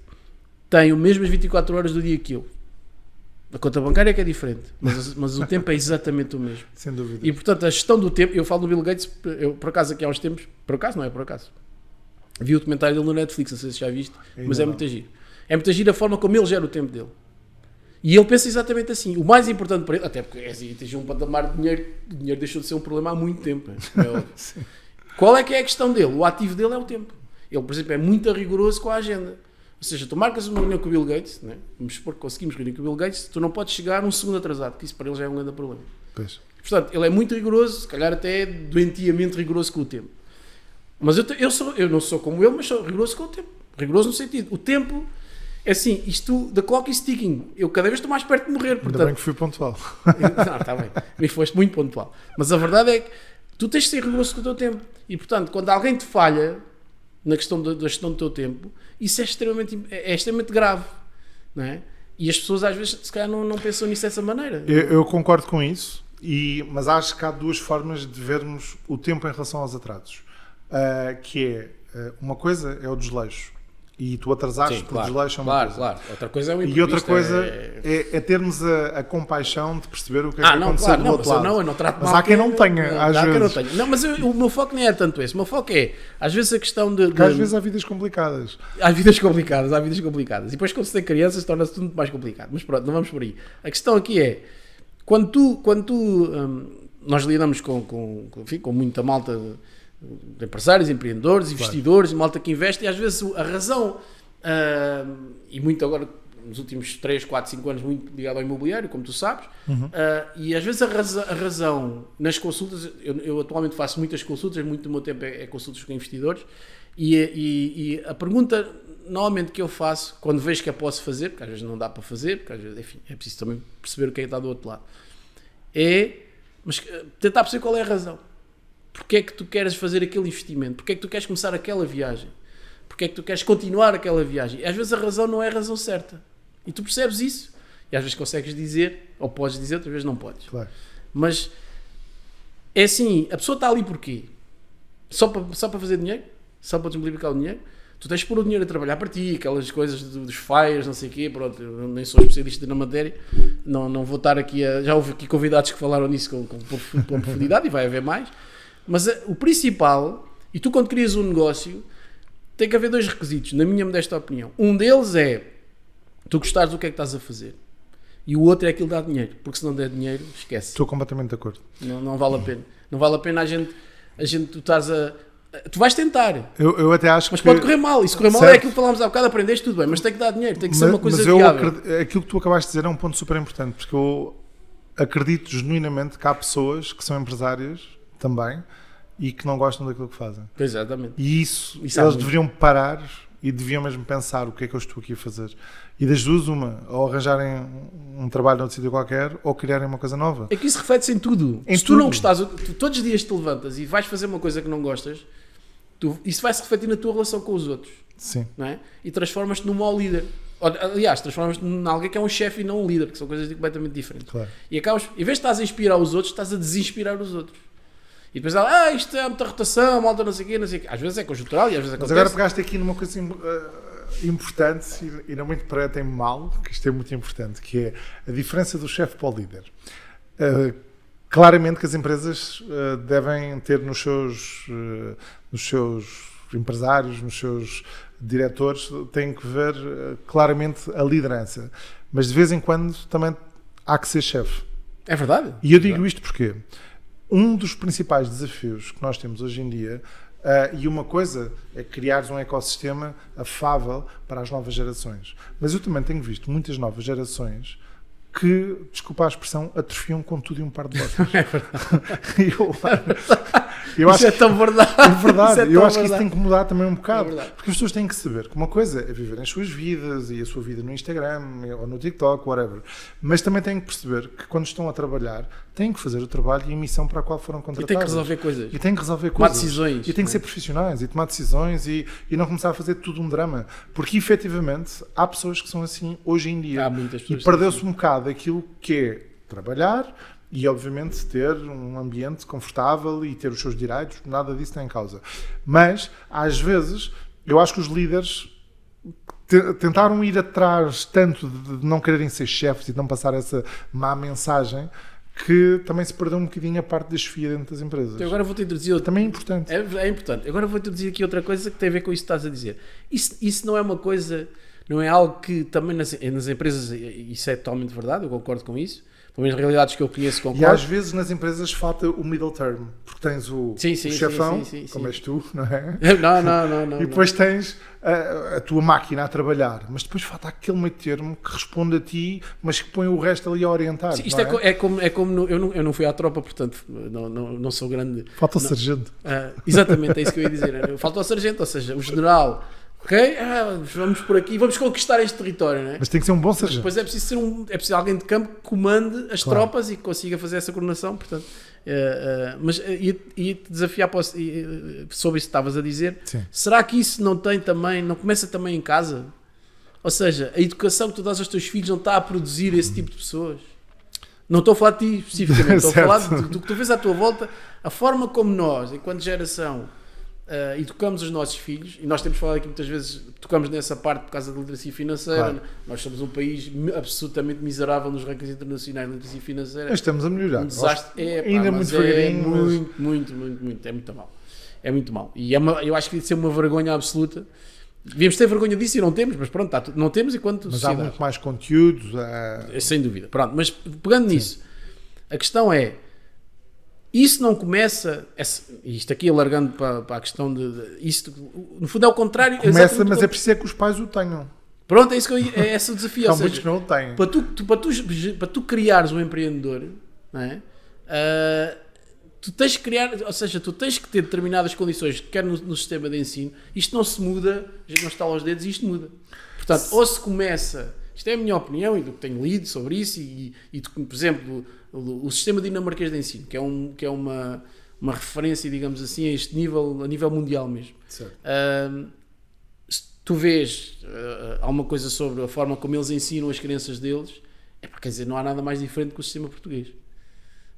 [SPEAKER 1] tem o mesmo as 24 horas do dia que eu. A conta bancária é que é diferente, mas o tempo é exatamente o mesmo.
[SPEAKER 2] Sem dúvida.
[SPEAKER 1] E portanto a gestão do tempo, eu falo do Bill Gates, eu por acaso aqui há uns tempos, por acaso não é por acaso, vi o documentário dele no Netflix, não sei se já viste, mas é muito giro. É muito giro a forma como ele gera o tempo dele. E ele pensa exatamente assim, o mais importante para ele, até porque é assim, atingiu um patamar de dinheiro, o dinheiro deixou de ser um problema há muito tempo. Qual é que é a questão dele? O ativo dele é o tempo. Ele, por exemplo, é muito rigoroso com a agenda. Ou seja, tu marcas uma reunião com o Bill Gates, né? Vamos supor que conseguimos reunir com o Bill Gates, tu não podes chegar um segundo atrasado, que isso para ele já é um grande problema.
[SPEAKER 2] Pois.
[SPEAKER 1] Portanto, ele é muito rigoroso, se calhar até doentiamente rigoroso com o tempo. Mas eu não sou como ele, mas sou rigoroso com o tempo. Rigoroso no sentido, o tempo é assim, isto, the clock is ticking. Eu cada vez estou mais perto de morrer. Portanto,
[SPEAKER 2] Ainda bem que fui pontual.
[SPEAKER 1] Não, está bem, me foste muito pontual. Mas a verdade é que tu tens de ser rigoroso com o teu tempo. E portanto, quando alguém te falha na questão da gestão do teu tempo, isso é extremamente grave, não é? E as pessoas às vezes se calhar não pensam nisso dessa maneira.
[SPEAKER 2] Eu concordo com isso, mas acho que há duas formas de vermos o tempo em relação aos atrasos. Que é, uma coisa é o desleixo. E tu atrasaste por desleixo é uma coisa.
[SPEAKER 1] Claro. Outra coisa é o imprevisto.
[SPEAKER 2] E outra coisa é termos a compaixão de perceber o que é que aconteceu do outro lado.
[SPEAKER 1] Eu não trato
[SPEAKER 2] mas
[SPEAKER 1] mal
[SPEAKER 2] há quem não tenha, às vezes.
[SPEAKER 1] Não, mas o meu foco nem é tanto esse. O meu foco é, às vezes, a questão de...
[SPEAKER 2] Porque às vezes há vidas complicadas.
[SPEAKER 1] Há vidas complicadas. E depois, quando se tem crianças, torna-se tudo muito mais complicado. Mas pronto, não vamos por aí. A questão aqui é, quando tu nós lidamos com muita malta de empresários, empreendedores, investidores, malta que investe, e às vezes a razão, e muito agora, nos últimos 3, 4, 5 anos, muito ligado ao imobiliário, como tu sabes, e às vezes a razão nas consultas, eu atualmente faço muitas consultas, muito do meu tempo é consultas com investidores, e a pergunta normalmente que eu faço, quando vejo que a posso fazer, porque às vezes não dá para fazer, porque às vezes, enfim, é preciso também perceber o que é que está do outro lado, mas tentar perceber qual é a razão. Porque é que tu queres fazer aquele investimento? Porque é que tu queres começar aquela viagem? Porque é que tu queres continuar aquela viagem? E às vezes a razão não é a razão certa. E tu percebes isso. E às vezes consegues dizer, ou podes dizer, outras vezes não podes.
[SPEAKER 2] Claro.
[SPEAKER 1] Mas é assim, a pessoa está ali porquê? Só para fazer dinheiro? Só para desmultiplicar o dinheiro? Tu tens de pôr o dinheiro a trabalhar para ti, aquelas coisas dos FIREs, não sei o quê, pronto, eu nem sou especialista na matéria, não vou estar aqui já houve aqui convidados que falaram nisso com profundidade e vai haver mais. Mas o principal, e tu quando crias um negócio, tem que haver 2 requisitos, na minha modesta opinião. Um deles é tu gostares do que é que estás a fazer. E o outro é aquilo que dá dinheiro. Porque se não der dinheiro, esquece.
[SPEAKER 2] Estou completamente de acordo.
[SPEAKER 1] Não vale a pena. Não vale a pena a gente tu estás tu vais tentar.
[SPEAKER 2] Eu até acho
[SPEAKER 1] mas
[SPEAKER 2] que...
[SPEAKER 1] pode correr mal. E se correr mal é aquilo que falámos há bocado, aprendeste tudo bem. Mas tem que dar dinheiro, tem que ser uma coisa viável.
[SPEAKER 2] Aquilo que tu acabaste de dizer é um ponto super importante. Porque eu acredito genuinamente que há pessoas que são empresárias também e que não gostam daquilo que fazem.
[SPEAKER 1] Exatamente.
[SPEAKER 2] E isso eles deveriam parar e deviam mesmo pensar o que é que eu estou aqui a fazer. E das duas, ou arranjarem um trabalho noutro sítio qualquer, ou criarem uma coisa nova.
[SPEAKER 1] É que isso reflete-se em tudo. Se tu não gostas, tu todos os dias te levantas e vais fazer uma coisa que não gostas, isso vai-se refletir na tua relação com os outros.
[SPEAKER 2] Sim.
[SPEAKER 1] Não é? E transformas-te num mau líder. Aliás, transformas-te em alguém que é um chefe e não um líder, que são coisas completamente diferentes.
[SPEAKER 2] Claro.
[SPEAKER 1] E acabas, em vez de estás a inspirar os outros, estás a desinspirar os outros. E depois isto é muita rotação, malta não sei o quê. Às vezes é conjuntural e às vezes acontece.
[SPEAKER 2] Mas agora pegaste aqui numa coisa importante e não me interpretem mal, que isto é muito importante, que é a diferença do chefe para o líder. Claramente que as empresas devem ter nos seus empresários, nos seus diretores, têm que ver claramente a liderança. Mas de vez em quando também há que ser chefe.
[SPEAKER 1] É verdade.
[SPEAKER 2] E eu digo isto porque um dos principais desafios que nós temos hoje em dia, e uma coisa é criares um ecossistema afável para as novas gerações. Mas eu também tenho visto muitas novas gerações que, desculpa a expressão, atrofiam com tudo e um par de botas.
[SPEAKER 1] É verdade.
[SPEAKER 2] Eu acho
[SPEAKER 1] isso é tão verdade.
[SPEAKER 2] É verdade. Eu acho que isso
[SPEAKER 1] verdade.
[SPEAKER 2] tem que mudar também um bocado.
[SPEAKER 1] É
[SPEAKER 2] porque as pessoas têm que saber que uma coisa é viver as suas vidas e a sua vida no Instagram ou no TikTok, whatever. Mas também têm que perceber que quando estão a trabalhar, têm que fazer o trabalho e a missão para a qual foram contratados.
[SPEAKER 1] E têm que resolver coisas.
[SPEAKER 2] E têm que resolver
[SPEAKER 1] tomar
[SPEAKER 2] coisas.
[SPEAKER 1] Decisões.
[SPEAKER 2] E têm que ser profissionais e tomar decisões e não começar a fazer tudo um drama. Porque efetivamente há pessoas que são assim hoje em dia.
[SPEAKER 1] Há muitas pessoas.
[SPEAKER 2] E perdeu-se um bocado aquilo que é trabalhar E, obviamente, ter um ambiente confortável e ter os seus direitos, nada disso está em causa. Mas, às vezes, eu acho que os líderes tentaram ir atrás tanto de não quererem ser chefes e de não passar essa má mensagem, que também se perdeu um bocadinho a parte da chefia dentro das empresas.
[SPEAKER 1] Então agora vou-te introduzir outra...
[SPEAKER 2] Também é importante.
[SPEAKER 1] É importante. Agora vou introduzir aqui outra coisa que tem a ver com isso que estás a dizer. Isso não é uma coisa, não é algo que também nas empresas, isso é totalmente verdade, eu concordo com isso. Pelo menos realidades que eu conheço, concordo.
[SPEAKER 2] E às vezes nas empresas falta o middle term, porque tens o chefão, como és tu, não é?
[SPEAKER 1] Não.
[SPEAKER 2] E depois tens a tua máquina a trabalhar, mas depois falta aquele meio termo que responde a ti, mas que põe o resto ali a orientar.
[SPEAKER 1] Sim, isto é como eu não fui à tropa, portanto não sou grande.
[SPEAKER 2] Falta o sargento.
[SPEAKER 1] Exatamente, é isso que eu ia dizer. Falta o sargento, ou seja, o general. Ok? Vamos por aqui, vamos conquistar este território, não é?
[SPEAKER 2] Mas tem que ser um bom sargento.
[SPEAKER 1] Depois é preciso ser alguém de campo que comande as tropas e que consiga fazer essa coordenação, portanto. Mas ia-te desafiar sobre isso que estavas a dizer.
[SPEAKER 2] Sim.
[SPEAKER 1] Será que isso não começa também em casa? Ou seja, a educação que tu dás aos teus filhos não está a produzir esse tipo de pessoas? Não estou a falar de ti especificamente, estou a falar do que tu vês à tua volta, a forma como nós, enquanto geração, educamos os nossos filhos, e nós temos falado aqui muitas vezes, tocamos nessa parte por causa da literacia financeira. Claro. Nós somos um país absolutamente miserável nos rankings internacionais de literacia financeira.
[SPEAKER 2] Mas estamos a melhorar.
[SPEAKER 1] Um desastre.
[SPEAKER 2] Ainda muito devagarinho.
[SPEAKER 1] Muito. É muito mal. É muito mal. E eu acho que devia ser uma vergonha absoluta. Devíamos ter vergonha disso e não temos, mas pronto, não temos enquanto
[SPEAKER 2] mas
[SPEAKER 1] sociedade.
[SPEAKER 2] Há muito mais conteúdo.
[SPEAKER 1] Sem dúvida. Pronto, mas pegando nisso, a questão é, isso não começa, isto aqui alargando para a questão isto, no fundo é o contrário.
[SPEAKER 2] Começa, mas é preciso que os pais o tenham.
[SPEAKER 1] Pronto, é isso que é esse o desafio.
[SPEAKER 2] Há muitos que não o têm.
[SPEAKER 1] Para tu criares um empreendedor, não é? Tu tens que criar, ou seja, tu tens que ter determinadas condições, quer no sistema de ensino, isto não se muda, a gente não estala aos dedos e isto muda. Portanto, ou se começa, isto é a minha opinião e do que tenho lido sobre isso, e por exemplo, o sistema dinamarquês de ensino, que é uma referência, digamos assim, a este nível, a nível mundial mesmo. Se tu vês alguma coisa sobre a forma como eles ensinam as crianças deles, quer dizer, não há nada mais diferente que o sistema português.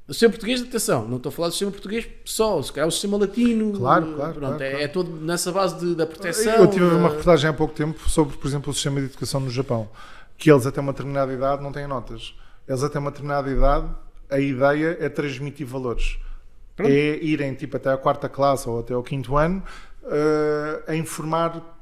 [SPEAKER 1] O sistema português, atenção, não estou a falar do sistema português só, se calhar o sistema latino,
[SPEAKER 2] claro,
[SPEAKER 1] é todo nessa base da proteção.
[SPEAKER 2] Eu tive uma reportagem há pouco tempo sobre, por exemplo, o sistema de educação no Japão, que eles até uma determinada idade não têm notas. Eles até uma determinada idade, a ideia é transmitir valores. Pronto. É irem tipo até a 4ª classe ou até ao 5º ano a informar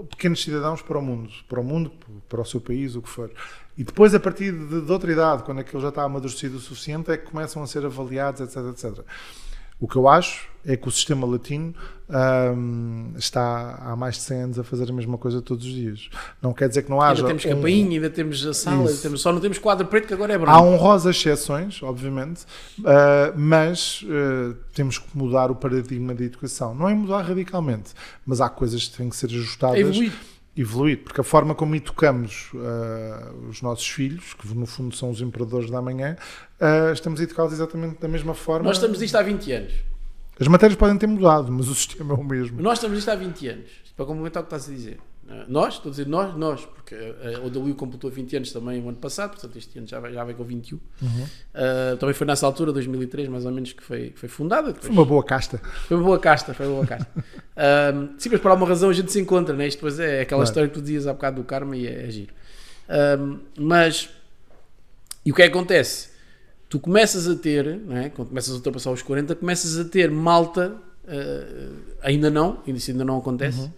[SPEAKER 2] pequenos cidadãos para o mundo, para o seu país, o que for. E depois, a partir de outra idade, quando aquilo já está amadurecido o suficiente, é que começam a ser avaliados, etc. O que eu acho é que o sistema latino está há mais de 100 anos a fazer a mesma coisa todos os dias. Não quer dizer que não haja...
[SPEAKER 1] Ainda temos campainha, ainda temos a sala, só não temos quadro preto, que agora é branco.
[SPEAKER 2] Há honrosas exceções, obviamente, mas temos que mudar o paradigma da educação. Não é mudar radicalmente, mas há coisas que têm que ser ajustadas. Evoluir, porque a forma como educamos os nossos filhos, que no fundo são os imperadores da manhã, estamos a educá-los exatamente da mesma forma.
[SPEAKER 1] Nós estamos disto há 20 anos.
[SPEAKER 2] As matérias podem ter mudado, mas o sistema é o mesmo.
[SPEAKER 1] Nós estamos disto há 20 anos, para complementar o que estás a dizer. Estou a dizer nós, porque a OW completou 20 anos também o ano passado, portanto este ano já vai com 21. Também foi nessa altura, 2003 mais ou menos, que foi fundada.
[SPEAKER 2] Foi uma boa casta.
[SPEAKER 1] Foi uma boa casta. Sim, mas por alguma razão a gente se encontra, né? Isto depois é aquela história que tu dizias há bocado do karma e é giro. Mas, e o que é que acontece? Tu começas a ter, não é? Quando começas a ultrapassar os 40, começas a ter malta, ainda não acontece,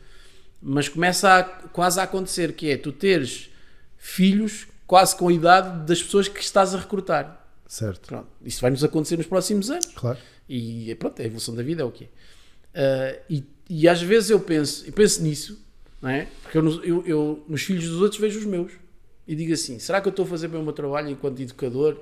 [SPEAKER 1] mas começa quase a acontecer, que é tu teres filhos quase com a idade das pessoas que estás a recrutar.
[SPEAKER 2] Certo.
[SPEAKER 1] Pronto, isso vai nos acontecer nos próximos anos.
[SPEAKER 2] Claro.
[SPEAKER 1] E pronto, a evolução da vida é o que é. E às vezes eu penso nisso, não é? Porque eu nos filhos dos outros vejo os meus e digo assim, será que eu estou a fazer bem o meu trabalho enquanto educador?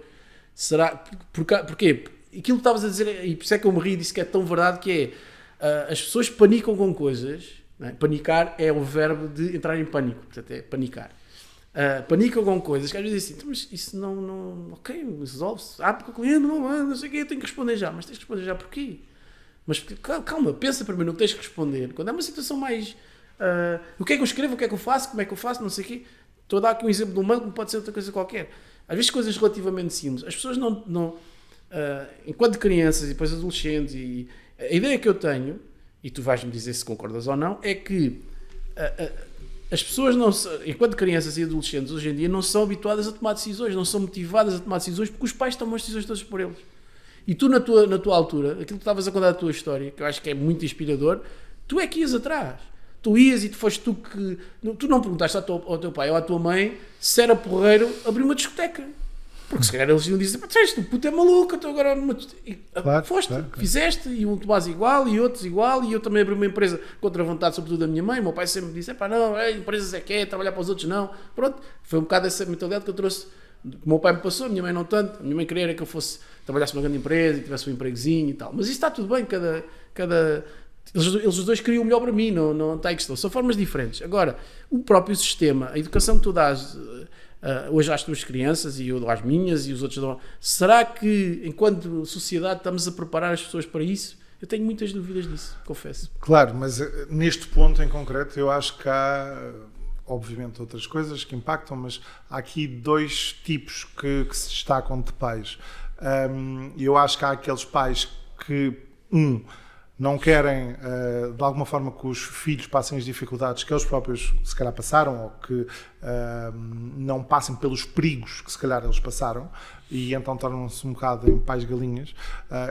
[SPEAKER 1] Será? Porquê? Aquilo que estavas a dizer, e por isso é que eu me ri e disse que é tão verdade, que é, as pessoas panicam com coisas, não é? Panicar é o verbo de entrar em pânico, portanto é panicar. Panicam com coisas que às vezes dizem assim, mas isso não ok, resolve-se. Porque o cliente não manda, não sei o quê, eu tenho que responder já. Mas tens que responder já porquê? Mas calma, pensa primeiro no que tens que responder. Quando é uma situação mais... o que é que eu escrevo, o que é que eu faço, como é que eu faço, não sei o quê. Estou a dar aqui um exemplo de um banco, pode ser outra coisa qualquer. Às vezes coisas relativamente simples. As pessoas enquanto crianças e depois adolescentes, e a ideia que eu tenho, e tu vais-me dizer se concordas ou não, é que as pessoas, enquanto crianças e adolescentes hoje em dia, não são habituadas a tomar decisões, não são motivadas a tomar decisões porque os pais tomam as decisões todas por eles. E tu, na tua altura, aquilo que estavas a contar da tua história, que eu acho que é muito inspirador, tu é que ias atrás. Tu ias e foste tu que... Tu não perguntaste ao teu pai ou à tua mãe se era porreiro abrir uma discoteca. Porque se calhar eles iam dizer, tu puto é maluco, estou agora numa... Foste, fizeste, e um Tomás igual, e outros igual, e eu também abri uma empresa contra a vontade, sobretudo da minha mãe. O meu pai sempre me disse, não, empresas é que é, trabalhar para os outros não. Pronto, foi um bocado essa mentalidade que eu trouxe, que o meu pai me passou, a minha mãe não tanto. A minha mãe queria era que eu trabalhasse numa grande empresa e tivesse um empregozinho e tal. Mas isso está tudo bem, eles os dois queriam o melhor para mim, não está aí questão. São formas diferentes. Agora, o próprio sistema, a educação que tu dás hoje às tuas crianças e eu dou às minhas e os outros dão, será que enquanto sociedade estamos a preparar as pessoas para isso? Eu tenho muitas dúvidas disso, confesso.
[SPEAKER 2] Claro, mas neste ponto em concreto eu acho que há obviamente outras coisas que impactam, mas há aqui dois tipos que se destacam de pais. Eu acho que há aqueles pais que não querem, de alguma forma, que os filhos passem as dificuldades que eles próprios, se calhar, passaram, ou que não passem pelos perigos que, se calhar, eles passaram, e então tornam-se um bocado em pais galinhas.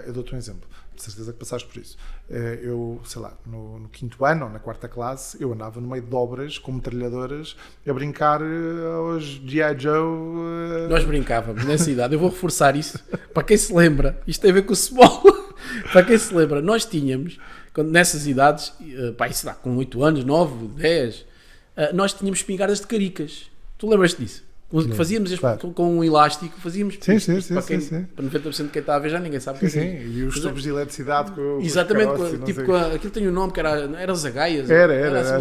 [SPEAKER 2] Eu dou-te um exemplo, de certeza que passaste por isso. Eu, sei lá, no 5º ano, ou na 4ª classe, eu andava no meio de obras, com metralhadoras, a brincar aos G.I. Joe.
[SPEAKER 1] Nós brincávamos nessa idade, eu vou reforçar isso, para quem se lembra, isto tem a ver com o small. Para quem se lembra, nós tínhamos, nessas idades, isso dá, com 8 anos, 9, 10, nós tínhamos espingardas de caricas. Tu lembras-te disso? Fazíamos claro. Com um elástico, fazíamos
[SPEAKER 2] sim.
[SPEAKER 1] Para 90% de quem está a ver já ninguém sabe o que é.
[SPEAKER 2] Sim, e os tubos de eletricidade com
[SPEAKER 1] exatamente, aquilo tem um nome que era as agaias.
[SPEAKER 2] Era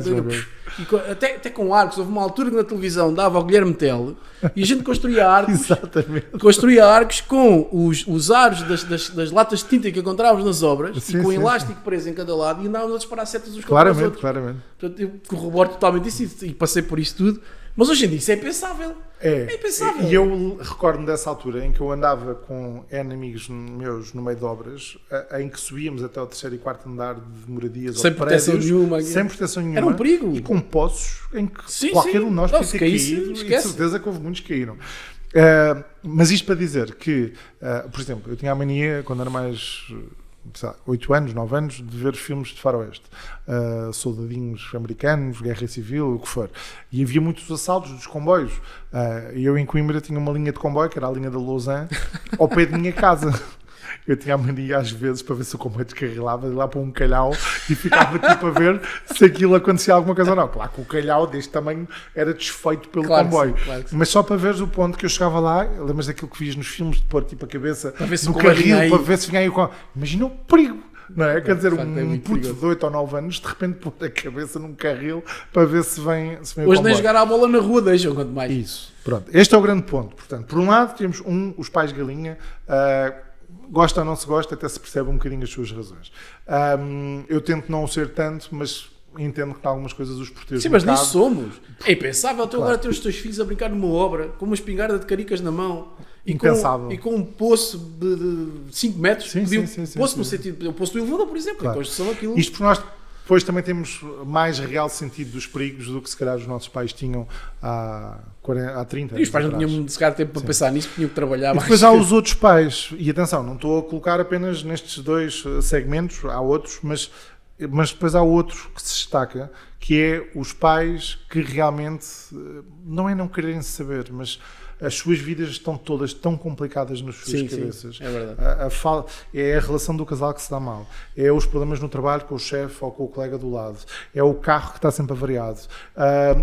[SPEAKER 1] até com arcos. Houve uma altura que na televisão dava ao Guilherme Tell e a gente construía arcos.
[SPEAKER 2] Exatamente.
[SPEAKER 1] Construía arcos com os aros das latas de tinta que encontrávamos nas obras e com elástico preso em cada lado e andávamos a disparar setas uns contra os outros.
[SPEAKER 2] Claramente.
[SPEAKER 1] Portanto, eu corroboro totalmente isso e passei por isso tudo. Mas hoje em dia isso é impensável. É impensável.
[SPEAKER 2] E eu recordo-me dessa altura em que eu andava com N amigos meus no meio de obras, em que subíamos até o 3º e 4º andar de moradias
[SPEAKER 1] sem
[SPEAKER 2] ou
[SPEAKER 1] proteção
[SPEAKER 2] prédios,
[SPEAKER 1] nenhuma.
[SPEAKER 2] Sem proteção nenhuma.
[SPEAKER 1] Era um perigo.
[SPEAKER 2] E com poços em que qualquer um de nós podia ter caído, e de certeza que houve muitos que caíram. Mas isto para dizer que, por exemplo, eu tinha a mania, quando era mais... 8 anos, 9 anos, de ver filmes de faroeste, soldadinhos americanos, guerra civil, o que for. E havia muitos assaltos dos comboios. E eu em Coimbra tinha uma linha de comboio, que era a linha da Lausanne, ao pé da minha casa. Eu tinha a mania às vezes para ver se o comboio descarrilava, de lá para um calhau e ficava tipo a ver se aquilo acontecia alguma coisa ou não. Claro que o calhau deste tamanho era desfeito pelo comboio.
[SPEAKER 1] Claro.
[SPEAKER 2] Mas só para veres o ponto que eu chegava lá, lembras daquilo que vias nos filmes de pôr tipo a cabeça
[SPEAKER 1] no
[SPEAKER 2] carril para ver se vinha aí o comboio. Imagina o perigo, não é? Quer dizer,
[SPEAKER 1] um
[SPEAKER 2] puto de 8 ou 9 anos de repente pôr a cabeça num carril para ver se vem o comboio.
[SPEAKER 1] Hoje nem jogar a bola na rua deixam, quanto mais.
[SPEAKER 2] Isso, pronto. Este é o grande ponto. Portanto, por um lado temos os pais galinha, gosta ou não se gosta, até se percebe um bocadinho as suas razões. Eu tento não o ser tanto, mas entendo que algumas coisas os protejam.
[SPEAKER 1] Sim, mas nisso somos. É impensável tu agora ter os teus filhos a brincar numa obra com uma espingarda de caricas na mão e com um poço de 5 metros.
[SPEAKER 2] Sim,
[SPEAKER 1] poço no sentido, o poço do elevador, por exemplo,
[SPEAKER 2] claro.
[SPEAKER 1] A construção daquilo.
[SPEAKER 2] Isto por nós depois também temos mais real sentido dos perigos do que se calhar os nossos pais tinham há 30 anos.
[SPEAKER 1] E os pais não tinham se calhar tempo para pensar nisso, tinham que trabalhar mais.
[SPEAKER 2] E depois há os outros pais, e atenção, não estou a colocar apenas nestes dois segmentos, há outros, mas depois há outro que se destaca, que é os pais que realmente, não quererem saber, mas as suas vidas estão todas tão complicadas nas suas cabeças.
[SPEAKER 1] É verdade.
[SPEAKER 2] É a relação do casal que se dá mal. É os problemas no trabalho com o chefe ou com o colega do lado. É o carro que está sempre avariado.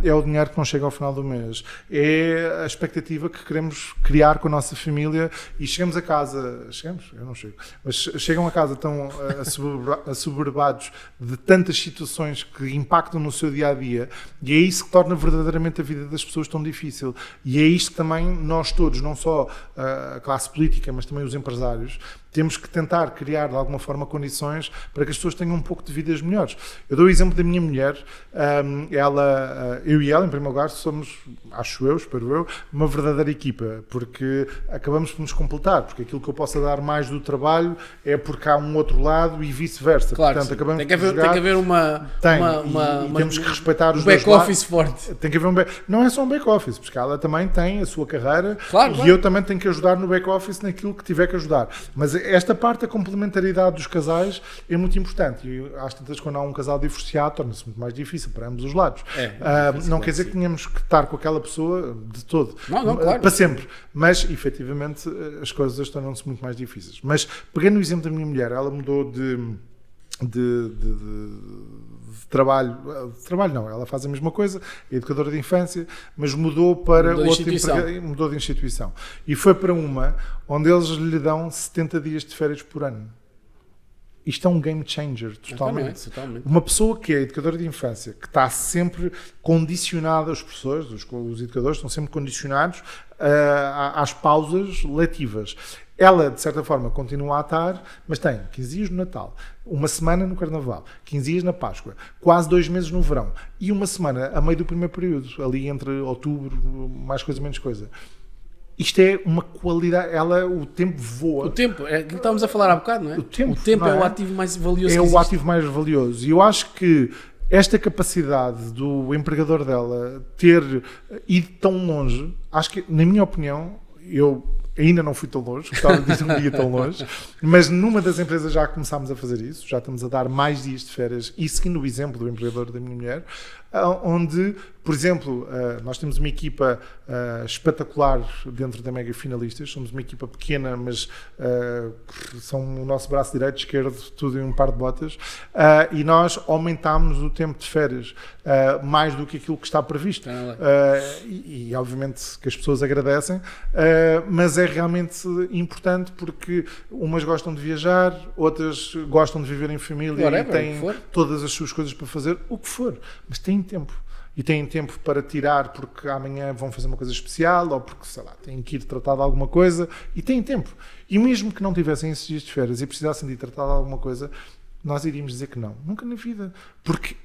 [SPEAKER 2] É o dinheiro que não chega ao final do mês. É a expectativa que queremos criar com a nossa família e chegamos a casa... Eu não chego. Mas chegam a casa tão assoberbados de tantas situações que impactam no seu dia-a-dia e é isso que torna verdadeiramente a vida das pessoas tão difícil. E é isto que também também nós todos, não só a classe política, mas também os empresários, temos que tentar criar de alguma forma condições para que as pessoas tenham um pouco de vidas melhores. Eu dou o exemplo da minha mulher, eu e ela, em primeiro lugar, somos, acho eu, espero eu, uma verdadeira equipa, porque acabamos por nos completar, porque aquilo que eu possa dar mais do trabalho é porque há um outro lado e vice-versa.
[SPEAKER 1] Claro,
[SPEAKER 2] portanto, acabamos
[SPEAKER 1] tem que haver
[SPEAKER 2] temos que respeitar os
[SPEAKER 1] dois lados. Back-office forte.
[SPEAKER 2] Tem que haver não é só um back-office, porque ela também tem a sua carreira
[SPEAKER 1] claro.
[SPEAKER 2] Eu também tenho que ajudar no back-office naquilo que tiver que ajudar. Mas esta parte da complementaridade dos casais é muito importante e às tantas, quando há um casal divorciado, torna-se muito mais difícil para ambos os lados. Não quer dizer que tenhamos que estar com aquela pessoa de todo,
[SPEAKER 1] claro.
[SPEAKER 2] Para sempre, mas efetivamente as coisas tornam-se muito mais difíceis. Mas pegando o exemplo da minha mulher, ela mudou de trabalho não, ela faz a mesma coisa, é educadora de infância, mas mudou para mudou de instituição. E foi para uma onde eles lhe dão 70 dias de férias por ano. Isto é um game changer, totalmente. Uma pessoa que é educadora de infância, que está sempre condicionada, os professores, os educadores estão sempre condicionados às pausas letivas. Ela, de certa forma, continua a estar, mas tem 15 dias no Natal, uma semana no Carnaval, 15 dias na Páscoa, quase 2 meses no verão e uma semana a meio do primeiro período, ali entre outubro, mais coisa, menos coisa. Isto é uma qualidade, o tempo voa.
[SPEAKER 1] O tempo, é aquilo que estávamos a falar há bocado, não é?
[SPEAKER 2] O tempo
[SPEAKER 1] é o ativo mais valioso.
[SPEAKER 2] É o ativo mais valioso. E eu acho que esta capacidade do empregador dela ter ido tão longe, acho que, na minha opinião, eu ainda não fui tão longe, gostava de ir um dia tão longe, mas numa das empresas já começámos a fazer isso, já estamos a dar mais dias de férias e seguindo o exemplo do empregador da minha mulher, onde, por exemplo, nós temos uma equipa espetacular dentro da Mega Finalistas, somos uma equipa pequena, mas são o nosso braço direito, esquerdo, tudo em um par de botas, e nós aumentámos o tempo de férias mais do que aquilo que está previsto. E obviamente que as pessoas agradecem, mas é realmente importante porque umas gostam de viajar, outras gostam de viver em família e têm todas as suas coisas para fazer, o que for, mas têm tempo. E têm tempo para tirar porque amanhã vão fazer uma coisa especial ou porque, sei lá, têm que ir tratar de alguma coisa e têm tempo. E mesmo que não tivessem esses dias de férias e precisassem de ir tratar de alguma coisa, nós iríamos dizer que não. Nunca na vida. Porque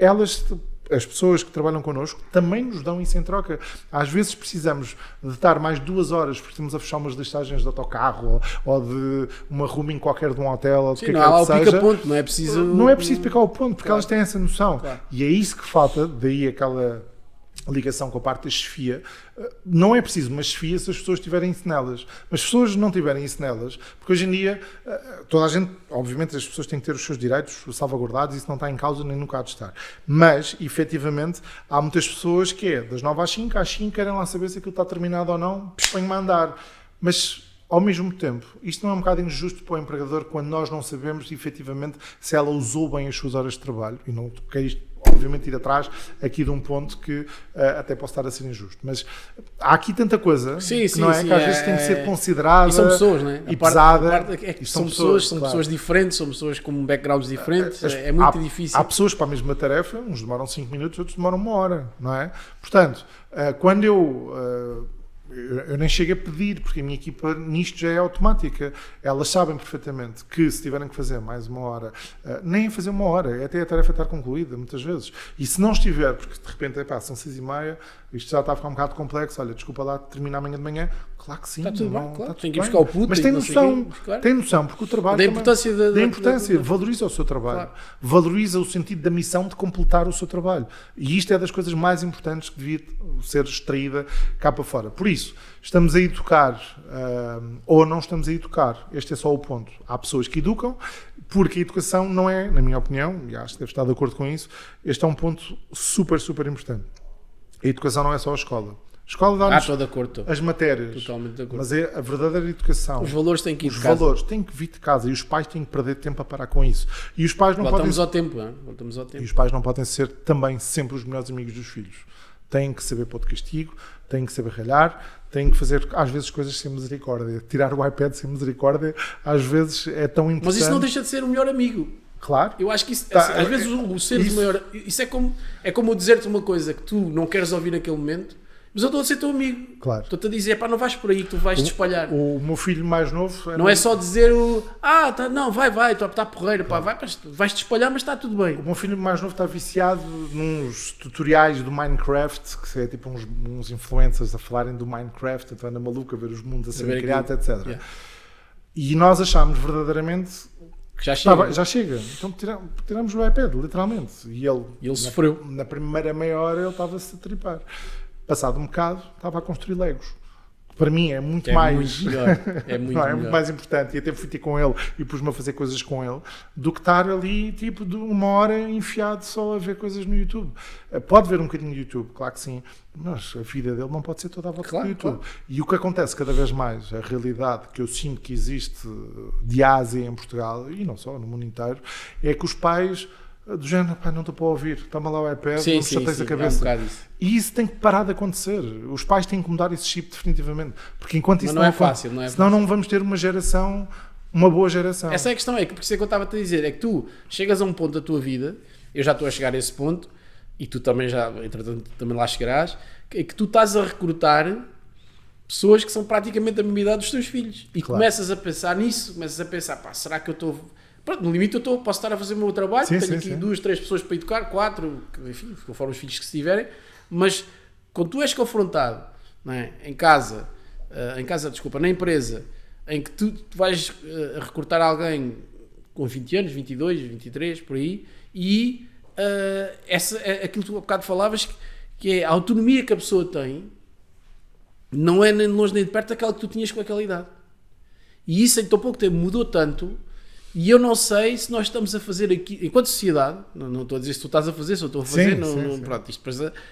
[SPEAKER 2] as pessoas que trabalham connosco também nos dão isso em troca. Às vezes precisamos de estar mais 2 horas porque estamos a fechar umas listagens de autocarro ou de uma rooming qualquer de um hotel ou de que
[SPEAKER 1] não, o pica-ponto, não é preciso...
[SPEAKER 2] Não é preciso picar o ponto porque elas têm essa noção.
[SPEAKER 1] Claro.
[SPEAKER 2] E é isso que falta, daí aquela ligação com a parte da chefia. Não é preciso uma chefia se as pessoas tiverem isso nelas. Mas se as pessoas não tiverem isso nelas, porque hoje em dia toda a gente, obviamente as pessoas têm que ter os seus direitos salvaguardados, isso não está em causa nem nunca há de estar. Mas, efetivamente, há muitas pessoas que das 9 às 5, às 5 querem lá saber se aquilo está terminado ou não, põe-me a andar. Mas, ao mesmo tempo, isto não é um bocado injusto para o empregador quando nós não sabemos, efetivamente, se ela usou bem as suas horas de trabalho, e não porque isto obviamente ir atrás aqui de um ponto que até posso estar a ser injusto, mas há aqui tanta coisa que não é que às vezes tem que ser considerada
[SPEAKER 1] e são pessoas, não é?
[SPEAKER 2] E pesada.
[SPEAKER 1] São pessoas diferentes, são pessoas com backgrounds diferentes, é muito difícil.
[SPEAKER 2] Há pessoas para a mesma tarefa, uns demoram 5 minutos, outros demoram 1 hora, não é? Portanto, quando eu nem chego a pedir, porque a minha equipa nisto já é automática. Elas sabem perfeitamente que se tiverem que fazer mais 1 hora, nem fazer 1 hora, é até a tarefa estar concluída, muitas vezes. E se não estiver, porque de repente são 6h30, isto já está a ficar um bocado complexo, olha, desculpa lá, termina amanhã de manhã. Claro que sim.
[SPEAKER 1] Está tudo bem, claro. Tem que ir buscar o puto.
[SPEAKER 2] Mas tem noção, tem noção, porque o trabalho...
[SPEAKER 1] Da importância,
[SPEAKER 2] valoriza o seu trabalho. Claro. Valoriza o sentido da missão de completar o seu trabalho. E isto é das coisas mais importantes que devia ser extraída cá para fora. Por isso, estamos a educar ou não estamos a educar. Este é só o ponto. Há pessoas que educam, porque a educação não é, na minha opinião, e acho que deve estar de acordo com isso, este é um ponto super, super importante. A educação não é só a escola. A escola dá-nos as matérias,
[SPEAKER 1] totalmente de acordo.
[SPEAKER 2] Mas é a verdadeira educação.
[SPEAKER 1] Os valores têm que ir de
[SPEAKER 2] casa. Os valores têm que vir de casa e os pais têm que perder tempo a parar com isso. E os pais não
[SPEAKER 1] Voltamos ao tempo.
[SPEAKER 2] E os pais não podem ser também sempre os melhores amigos dos filhos. Têm que saber pôr de castigo, têm que saber ralhar, têm que fazer às vezes coisas sem misericórdia. Tirar o iPad sem misericórdia às vezes é tão importante.
[SPEAKER 1] Mas isso não deixa de ser o melhor amigo.
[SPEAKER 2] Claro.
[SPEAKER 1] Eu acho que isso, às vezes o ser o maior... Isso é como eu dizer-te uma coisa que tu não queres ouvir naquele momento Mas eu estou a ser teu amigo.
[SPEAKER 2] Claro.
[SPEAKER 1] Estou-te a dizer, pá, não vais por aí, tu vais te espalhar.
[SPEAKER 2] O meu filho mais novo...
[SPEAKER 1] Não é só dizer não, vai, está porreiro, pá, vais-te espalhar, mas está tudo bem.
[SPEAKER 2] O meu filho mais novo está viciado nos tutoriais do Minecraft, que é tipo uns influencers a falarem do Minecraft, então anda maluco a ver os mundos a serem criados, etc.
[SPEAKER 1] Yeah.
[SPEAKER 2] E nós achámos verdadeiramente
[SPEAKER 1] que já chega.
[SPEAKER 2] Já chega. Então tiramos o iPad, literalmente. E ele
[SPEAKER 1] sofreu.
[SPEAKER 2] Na primeira meia hora ele estava-se a tripar. Passado um bocado, estava a construir Legos. Para mim é muito mais...
[SPEAKER 1] Muito melhor. É muito melhor.
[SPEAKER 2] É muito mais importante. E até fui ter com ele e pus-me a fazer coisas com ele do que estar ali, tipo, de uma hora enfiado só a ver coisas no YouTube. Pode ver um bocadinho de YouTube, claro que sim, mas a vida dele não pode ser toda à volta do YouTube. Claro. E o que acontece cada vez mais, a realidade que eu sinto que existe de Ásia em Portugal, e não só, no mundo inteiro, é que os pais... do género, pá, não estou para ouvir, toma lá o iPad, não chateias a cabeça.
[SPEAKER 1] É um isso.
[SPEAKER 2] E isso tem que parar de acontecer. Os pais têm que mudar esse chip definitivamente. Porque enquanto isso
[SPEAKER 1] não é fácil,
[SPEAKER 2] senão não vamos ter uma boa geração.
[SPEAKER 1] Essa é a questão, por isso é que eu estava-te a dizer, é que tu chegas a um ponto da tua vida, eu já estou a chegar a esse ponto, e tu também já, entretanto, também lá chegarás, é que tu estás a recrutar pessoas que são praticamente da mesma idade dos teus filhos. E começas a pensar nisso, começas a pensar, pá, será que eu estou... Pronto, no limite posso estar a fazer o meu trabalho, tenho aqui 2, 3 pessoas para educar, 4, enfim, conforme os filhos que se tiverem, mas quando tu és confrontado, não é? na empresa, em que tu vais recrutar alguém com 20 anos, 22, 23, por aí, e aquilo que tu há bocado falavas, que é a autonomia que a pessoa tem, não é nem de longe nem de perto aquela que tu tinhas com aquela idade. E isso em tão pouco tempo mudou tanto. E eu não sei se nós estamos a fazer aqui, enquanto sociedade, não estou a dizer se tu estás a fazer, se eu estou a fazer,
[SPEAKER 2] sim.
[SPEAKER 1] Pronto,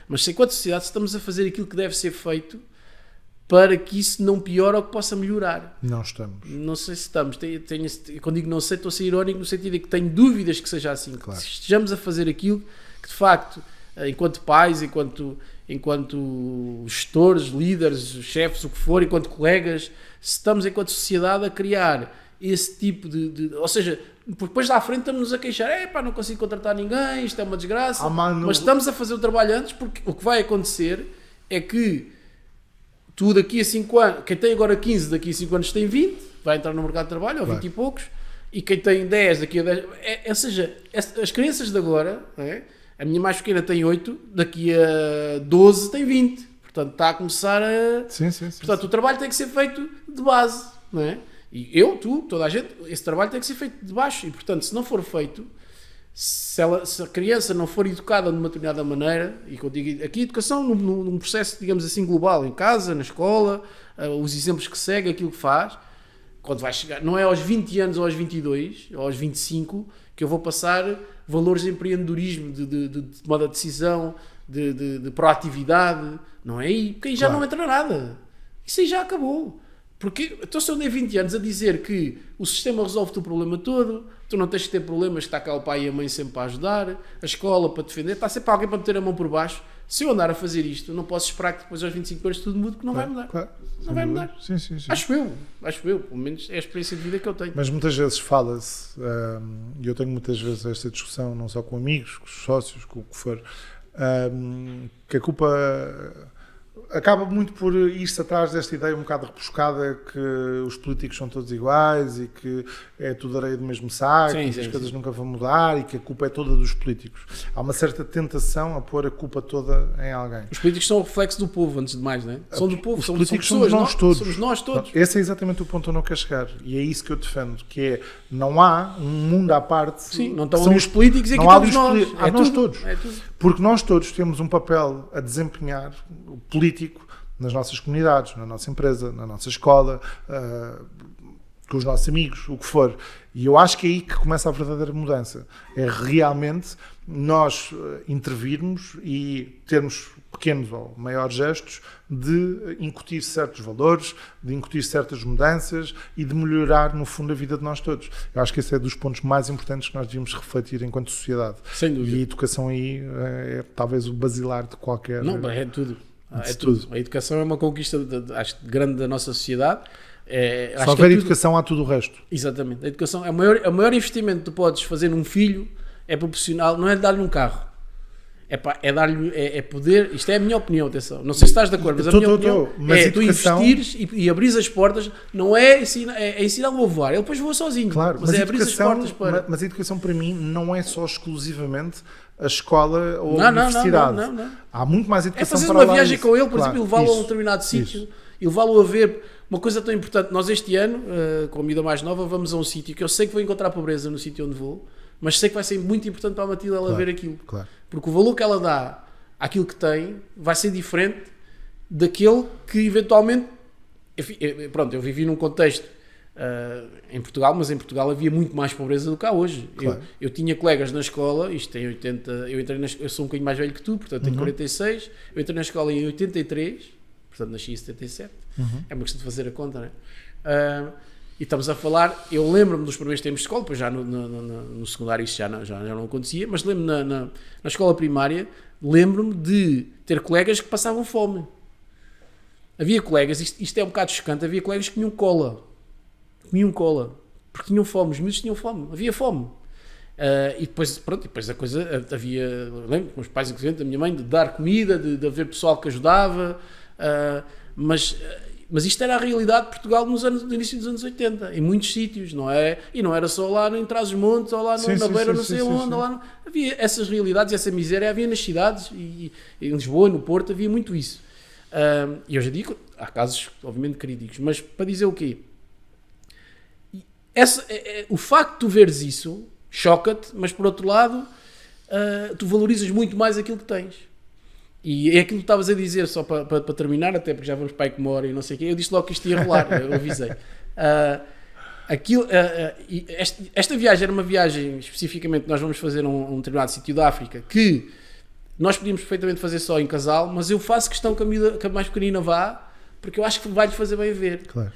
[SPEAKER 1] mas se enquanto sociedade estamos a fazer aquilo que deve ser feito para que isso não piore ou que possa melhorar.
[SPEAKER 2] Não estamos.
[SPEAKER 1] Não sei se estamos. Quando digo não sei, estou a ser irónico no sentido de que tenho dúvidas que seja assim. Claro. Que estejamos a fazer aquilo que de facto, enquanto pais, enquanto gestores, líderes, chefes, o que for, enquanto colegas, se estamos enquanto sociedade a criar esse tipo ou seja, depois lá à frente estamos-nos a queixar, não consigo contratar ninguém, isto é uma desgraça, mas estamos a fazer o trabalho antes, porque o que vai acontecer é que tu daqui a 5 anos, quem tem agora 15, daqui a 5 anos tem 20, vai entrar no mercado de trabalho, ou 20 e poucos, e quem tem 10, daqui a 10, ou seja, as crianças de agora, a minha mais pequena tem 8, daqui a 12 tem 20, portanto está a começar a...
[SPEAKER 2] Sim.
[SPEAKER 1] Portanto, o trabalho tem que ser feito de base, não é? E toda a gente, esse trabalho tem que ser feito de baixo. E, portanto, se não for feito, se a criança não for educada de uma determinada maneira, e quando digo aqui, educação num processo, digamos assim, global, em casa, na escola, os exemplos que segue, aquilo que faz, quando vai chegar, não é aos 20 anos ou aos 22, ou aos 25, que eu vou passar valores de empreendedorismo, de tomada de decisão, de proatividade, não é aí, porque aí já não entra nada. Isso aí já acabou. Porque então se eu dei 20 anos a dizer que o sistema resolve-te o problema todo, tu não tens que ter problemas, que está cá o pai e a mãe sempre para ajudar, a escola para defender, está sempre alguém para meter a mão por baixo. Se eu andar a fazer isto, não posso esperar que depois aos 25 anos tudo mude, que não vai mudar.
[SPEAKER 2] Claro.
[SPEAKER 1] Não vai mudar.
[SPEAKER 2] Sim.
[SPEAKER 1] Acho eu, pelo menos é a experiência de vida que eu tenho.
[SPEAKER 2] Mas muitas vezes fala-se, e eu tenho muitas vezes esta discussão, não só com amigos, com os sócios, com o que for, que a culpa... acaba muito por ir-se atrás desta ideia um bocado repuscada que os políticos são todos iguais e que é tudo areia do mesmo saco, e que as coisas nunca vão mudar e que a culpa é toda dos políticos. Há uma certa tentação a pôr a culpa toda em alguém.
[SPEAKER 1] Os políticos são o reflexo do povo, antes de mais, não é? São do povo,
[SPEAKER 2] os políticos somos nós todos.
[SPEAKER 1] Somos nós todos.
[SPEAKER 2] Esse é exatamente o ponto onde eu quero chegar. E é isso que eu defendo, que é, não há um mundo à parte.
[SPEAKER 1] Sim, não estão ali os políticos e aqui estamos nós.
[SPEAKER 2] Há nós todos.
[SPEAKER 1] É tudo.
[SPEAKER 2] Porque nós todos temos um papel a desempenhar, político, nas nossas comunidades, na nossa empresa, na nossa escola, com os nossos amigos, o que for. E eu acho que é aí que começa a verdadeira mudança. É realmente nós intervirmos e termos pequenos ou maiores gestos de incutir certos valores, de incutir certas mudanças e de melhorar, no fundo, a vida de nós todos. Eu acho que esse é dos pontos mais importantes que nós devíamos refletir enquanto sociedade.
[SPEAKER 1] Sem dúvida.
[SPEAKER 2] E a educação aí é talvez o basilar de qualquer...
[SPEAKER 1] Não, é tudo. É tudo. A educação é uma conquista, acho, grande da nossa sociedade.
[SPEAKER 2] Se houver educação, há tudo o resto.
[SPEAKER 1] Exatamente. A educação é o maior investimento que tu podes fazer num filho, é proporcional, não é dar-lhe um carro. é dar-lhe, é poder, isto é a minha opinião, atenção, não sei se estás de acordo, mas a minha opinião
[SPEAKER 2] mas
[SPEAKER 1] é tu investires e abrires as portas, não é ensiná-lo a voar, ele depois voa sozinho,
[SPEAKER 2] claro,
[SPEAKER 1] mas é abrir as portas para...
[SPEAKER 2] Mas a educação para mim não é só exclusivamente a escola ou a universidade.
[SPEAKER 1] Não.
[SPEAKER 2] Há muito mais educação
[SPEAKER 1] fazer
[SPEAKER 2] para
[SPEAKER 1] uma
[SPEAKER 2] lá
[SPEAKER 1] viagem
[SPEAKER 2] disso.
[SPEAKER 1] com ele, por
[SPEAKER 2] Claro,
[SPEAKER 1] exemplo, e levá-lo a um
[SPEAKER 2] isso,
[SPEAKER 1] determinado sítio,
[SPEAKER 2] isso.
[SPEAKER 1] e levá-lo a ver uma coisa tão importante. Nós este ano, com a miúda mais nova, vamos a um sítio que eu sei que vou encontrar pobreza no sítio onde vou, mas sei que vai ser muito importante para a Matilde ela ver aquilo.
[SPEAKER 2] Claro.
[SPEAKER 1] Porque o valor que ela dá àquilo que tem vai ser diferente daquele que eventualmente... Enfim, pronto, eu vivi num contexto em Portugal, mas em Portugal havia muito mais pobreza do que há hoje.
[SPEAKER 2] Claro.
[SPEAKER 1] Eu tinha colegas na escola, isto tem 80, eu sou um bocadinho mais velho que tu, portanto tenho 46, eu entrei na escola em 83, portanto nasci em 77, é uma questão de fazer a conta, não é? E estamos a falar, eu lembro-me dos primeiros tempos de escola, depois já no secundário isso já não acontecia, mas lembro-me na escola primária, lembro-me de ter colegas que passavam fome. Havia colegas, isto é um bocado chocante, havia colegas que comiam cola, porque tinham fome, os miúdos tinham fome, havia fome. E depois a coisa, havia, lembro, com os pais, inclusive, da minha mãe, de dar comida, de haver pessoal que ajudava, mas isto era a realidade de Portugal no início dos anos 80, em muitos sítios, não é? E não era só lá em Trás-os-Montes, ou lá na Beira, não sei onde, havia essas realidades, essa miséria, havia nas cidades, e em Lisboa, no Porto, havia muito isso. E hoje em dia, há casos, obviamente, críticos, mas para dizer o quê? O facto de tu veres isso choca-te, mas por outro lado tu valorizas muito mais aquilo que tens. E é aquilo que estavas a dizer, só para terminar, até porque já vamos para aí com uma hora e não sei o quê, eu disse logo que isto ia rolar, eu avisei. Esta viagem era uma viagem, especificamente, nós vamos fazer um determinado sítio da África, que nós podíamos perfeitamente fazer só em casal, mas eu faço questão que a mais pequenina vá, porque eu acho que vai-lhe fazer bem ver.
[SPEAKER 2] Claro.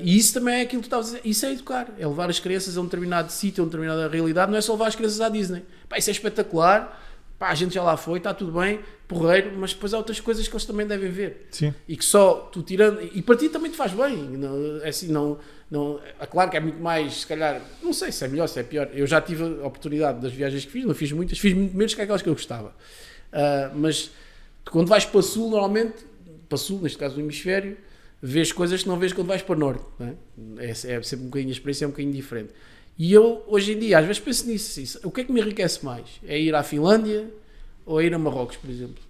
[SPEAKER 1] E isso também é aquilo que tu estavas a dizer, isso é educar, é levar as crianças a um determinado sítio, a uma determinada realidade, não é só levar as crianças à Disney. Pá, isso é espetacular, pá, a gente já lá foi, está tudo bem, porreiro, mas depois há outras coisas que eles também devem ver.
[SPEAKER 2] Sim.
[SPEAKER 1] E que só tu tirando, e para ti também te faz bem, não, é assim, não, é claro que é muito mais, se calhar, não sei se é melhor, se é pior, eu já tive a oportunidade das viagens que fiz, não fiz muitas, fiz muito menos que aquelas que eu gostava, mas quando vais para sul, normalmente, para sul, neste caso do hemisfério, vês coisas que não vês quando vais para o norte, não é? É sempre um bocadinho, a experiência é um bocadinho diferente. E eu, hoje em dia, às vezes penso nisso, o que é que me enriquece mais? É ir à Finlândia ou ir a Marrocos, por exemplo?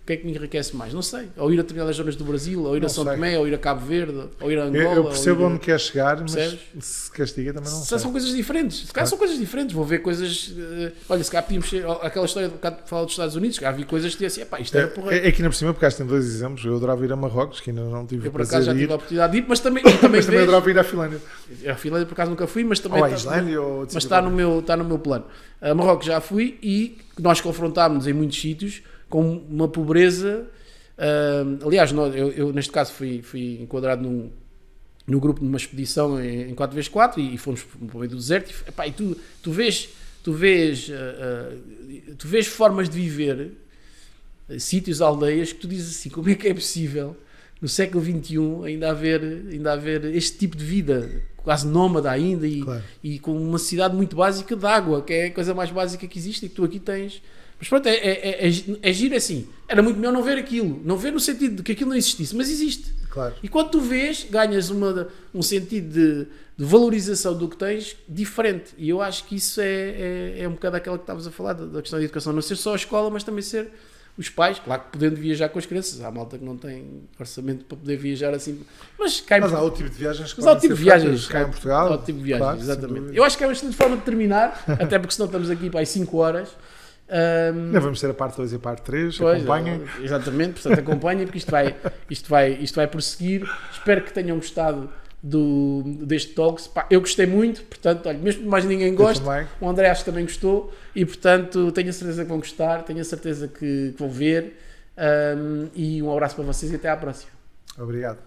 [SPEAKER 1] O que é que me enriquece mais? Não sei. Ou ir a determinadas zonas do Brasil, ou ir a São Tomé, ou ir a Cabo Verde, ou ir a Angola.
[SPEAKER 2] Eu percebo onde quer chegar,
[SPEAKER 1] percebes?
[SPEAKER 2] mas se castiga também não sei.
[SPEAKER 1] São coisas diferentes. Se calhar são coisas diferentes. Vou ver coisas... olha, se calhar podíamos ser... Aquela história de falar dos Estados Unidos, que havia coisas que assim, isto era porreiro.
[SPEAKER 2] É aqui na por cima, porque acho que tem dois exemplos. Eu adorava ir a Marrocos, que ainda não tive
[SPEAKER 1] eu por acaso já tive a oportunidade de ir, mas também
[SPEAKER 2] mas também adorava ir à Finlândia.
[SPEAKER 1] A Finlândia por acaso nunca fui, mas também...
[SPEAKER 2] Ou à Islândia,
[SPEAKER 1] mas está no meu plano. A Marrocos já fui e nós confrontámos em muitos sítios com uma pobreza... aliás, eu neste caso fui enquadrado num grupo numa expedição em 4x4 e fomos para o meio do deserto e tu vês formas de viver, sítios, aldeias, que tu dizes assim, como é que é possível no século XXI ainda haver este tipo de vida quase nómada ainda
[SPEAKER 2] claro.
[SPEAKER 1] E com uma necessidade muito básica de água, que é a coisa mais básica que existe e que tu aqui tens. Mas pronto, é giro assim. Era muito melhor não ver aquilo. Não ver no sentido de que aquilo não existisse, mas existe.
[SPEAKER 2] Claro.
[SPEAKER 1] E quando tu vês, ganhas um sentido de valorização do que tens diferente. E eu acho que isso é um bocado aquela que estavas a falar, da questão da educação. Não ser só a escola, mas também ser os pais. Claro que podendo viajar com as crianças. Há malta que não tem orçamento para poder viajar assim. Mas
[SPEAKER 2] há outro tipo de viagens que
[SPEAKER 1] há outro tipo de viagens.
[SPEAKER 2] Cá em Portugal.
[SPEAKER 1] Há outro tipo de viagens,
[SPEAKER 2] claro,
[SPEAKER 1] exatamente. Eu acho que é uma excelente forma de terminar, até porque senão estamos aqui para aí 5 horas.
[SPEAKER 2] Não vamos ter a parte 2 e a parte 3,
[SPEAKER 1] pois,
[SPEAKER 2] acompanhem.
[SPEAKER 1] Exatamente, portanto acompanhem, porque isto vai prosseguir. Espero que tenham gostado deste Talks. Pá, eu gostei muito, portanto, olha, mesmo que mais ninguém goste, o André acho que também gostou e portanto tenho a certeza que vão gostar, tenho a certeza que vão ver, e um abraço para vocês e até à próxima.
[SPEAKER 2] Obrigado.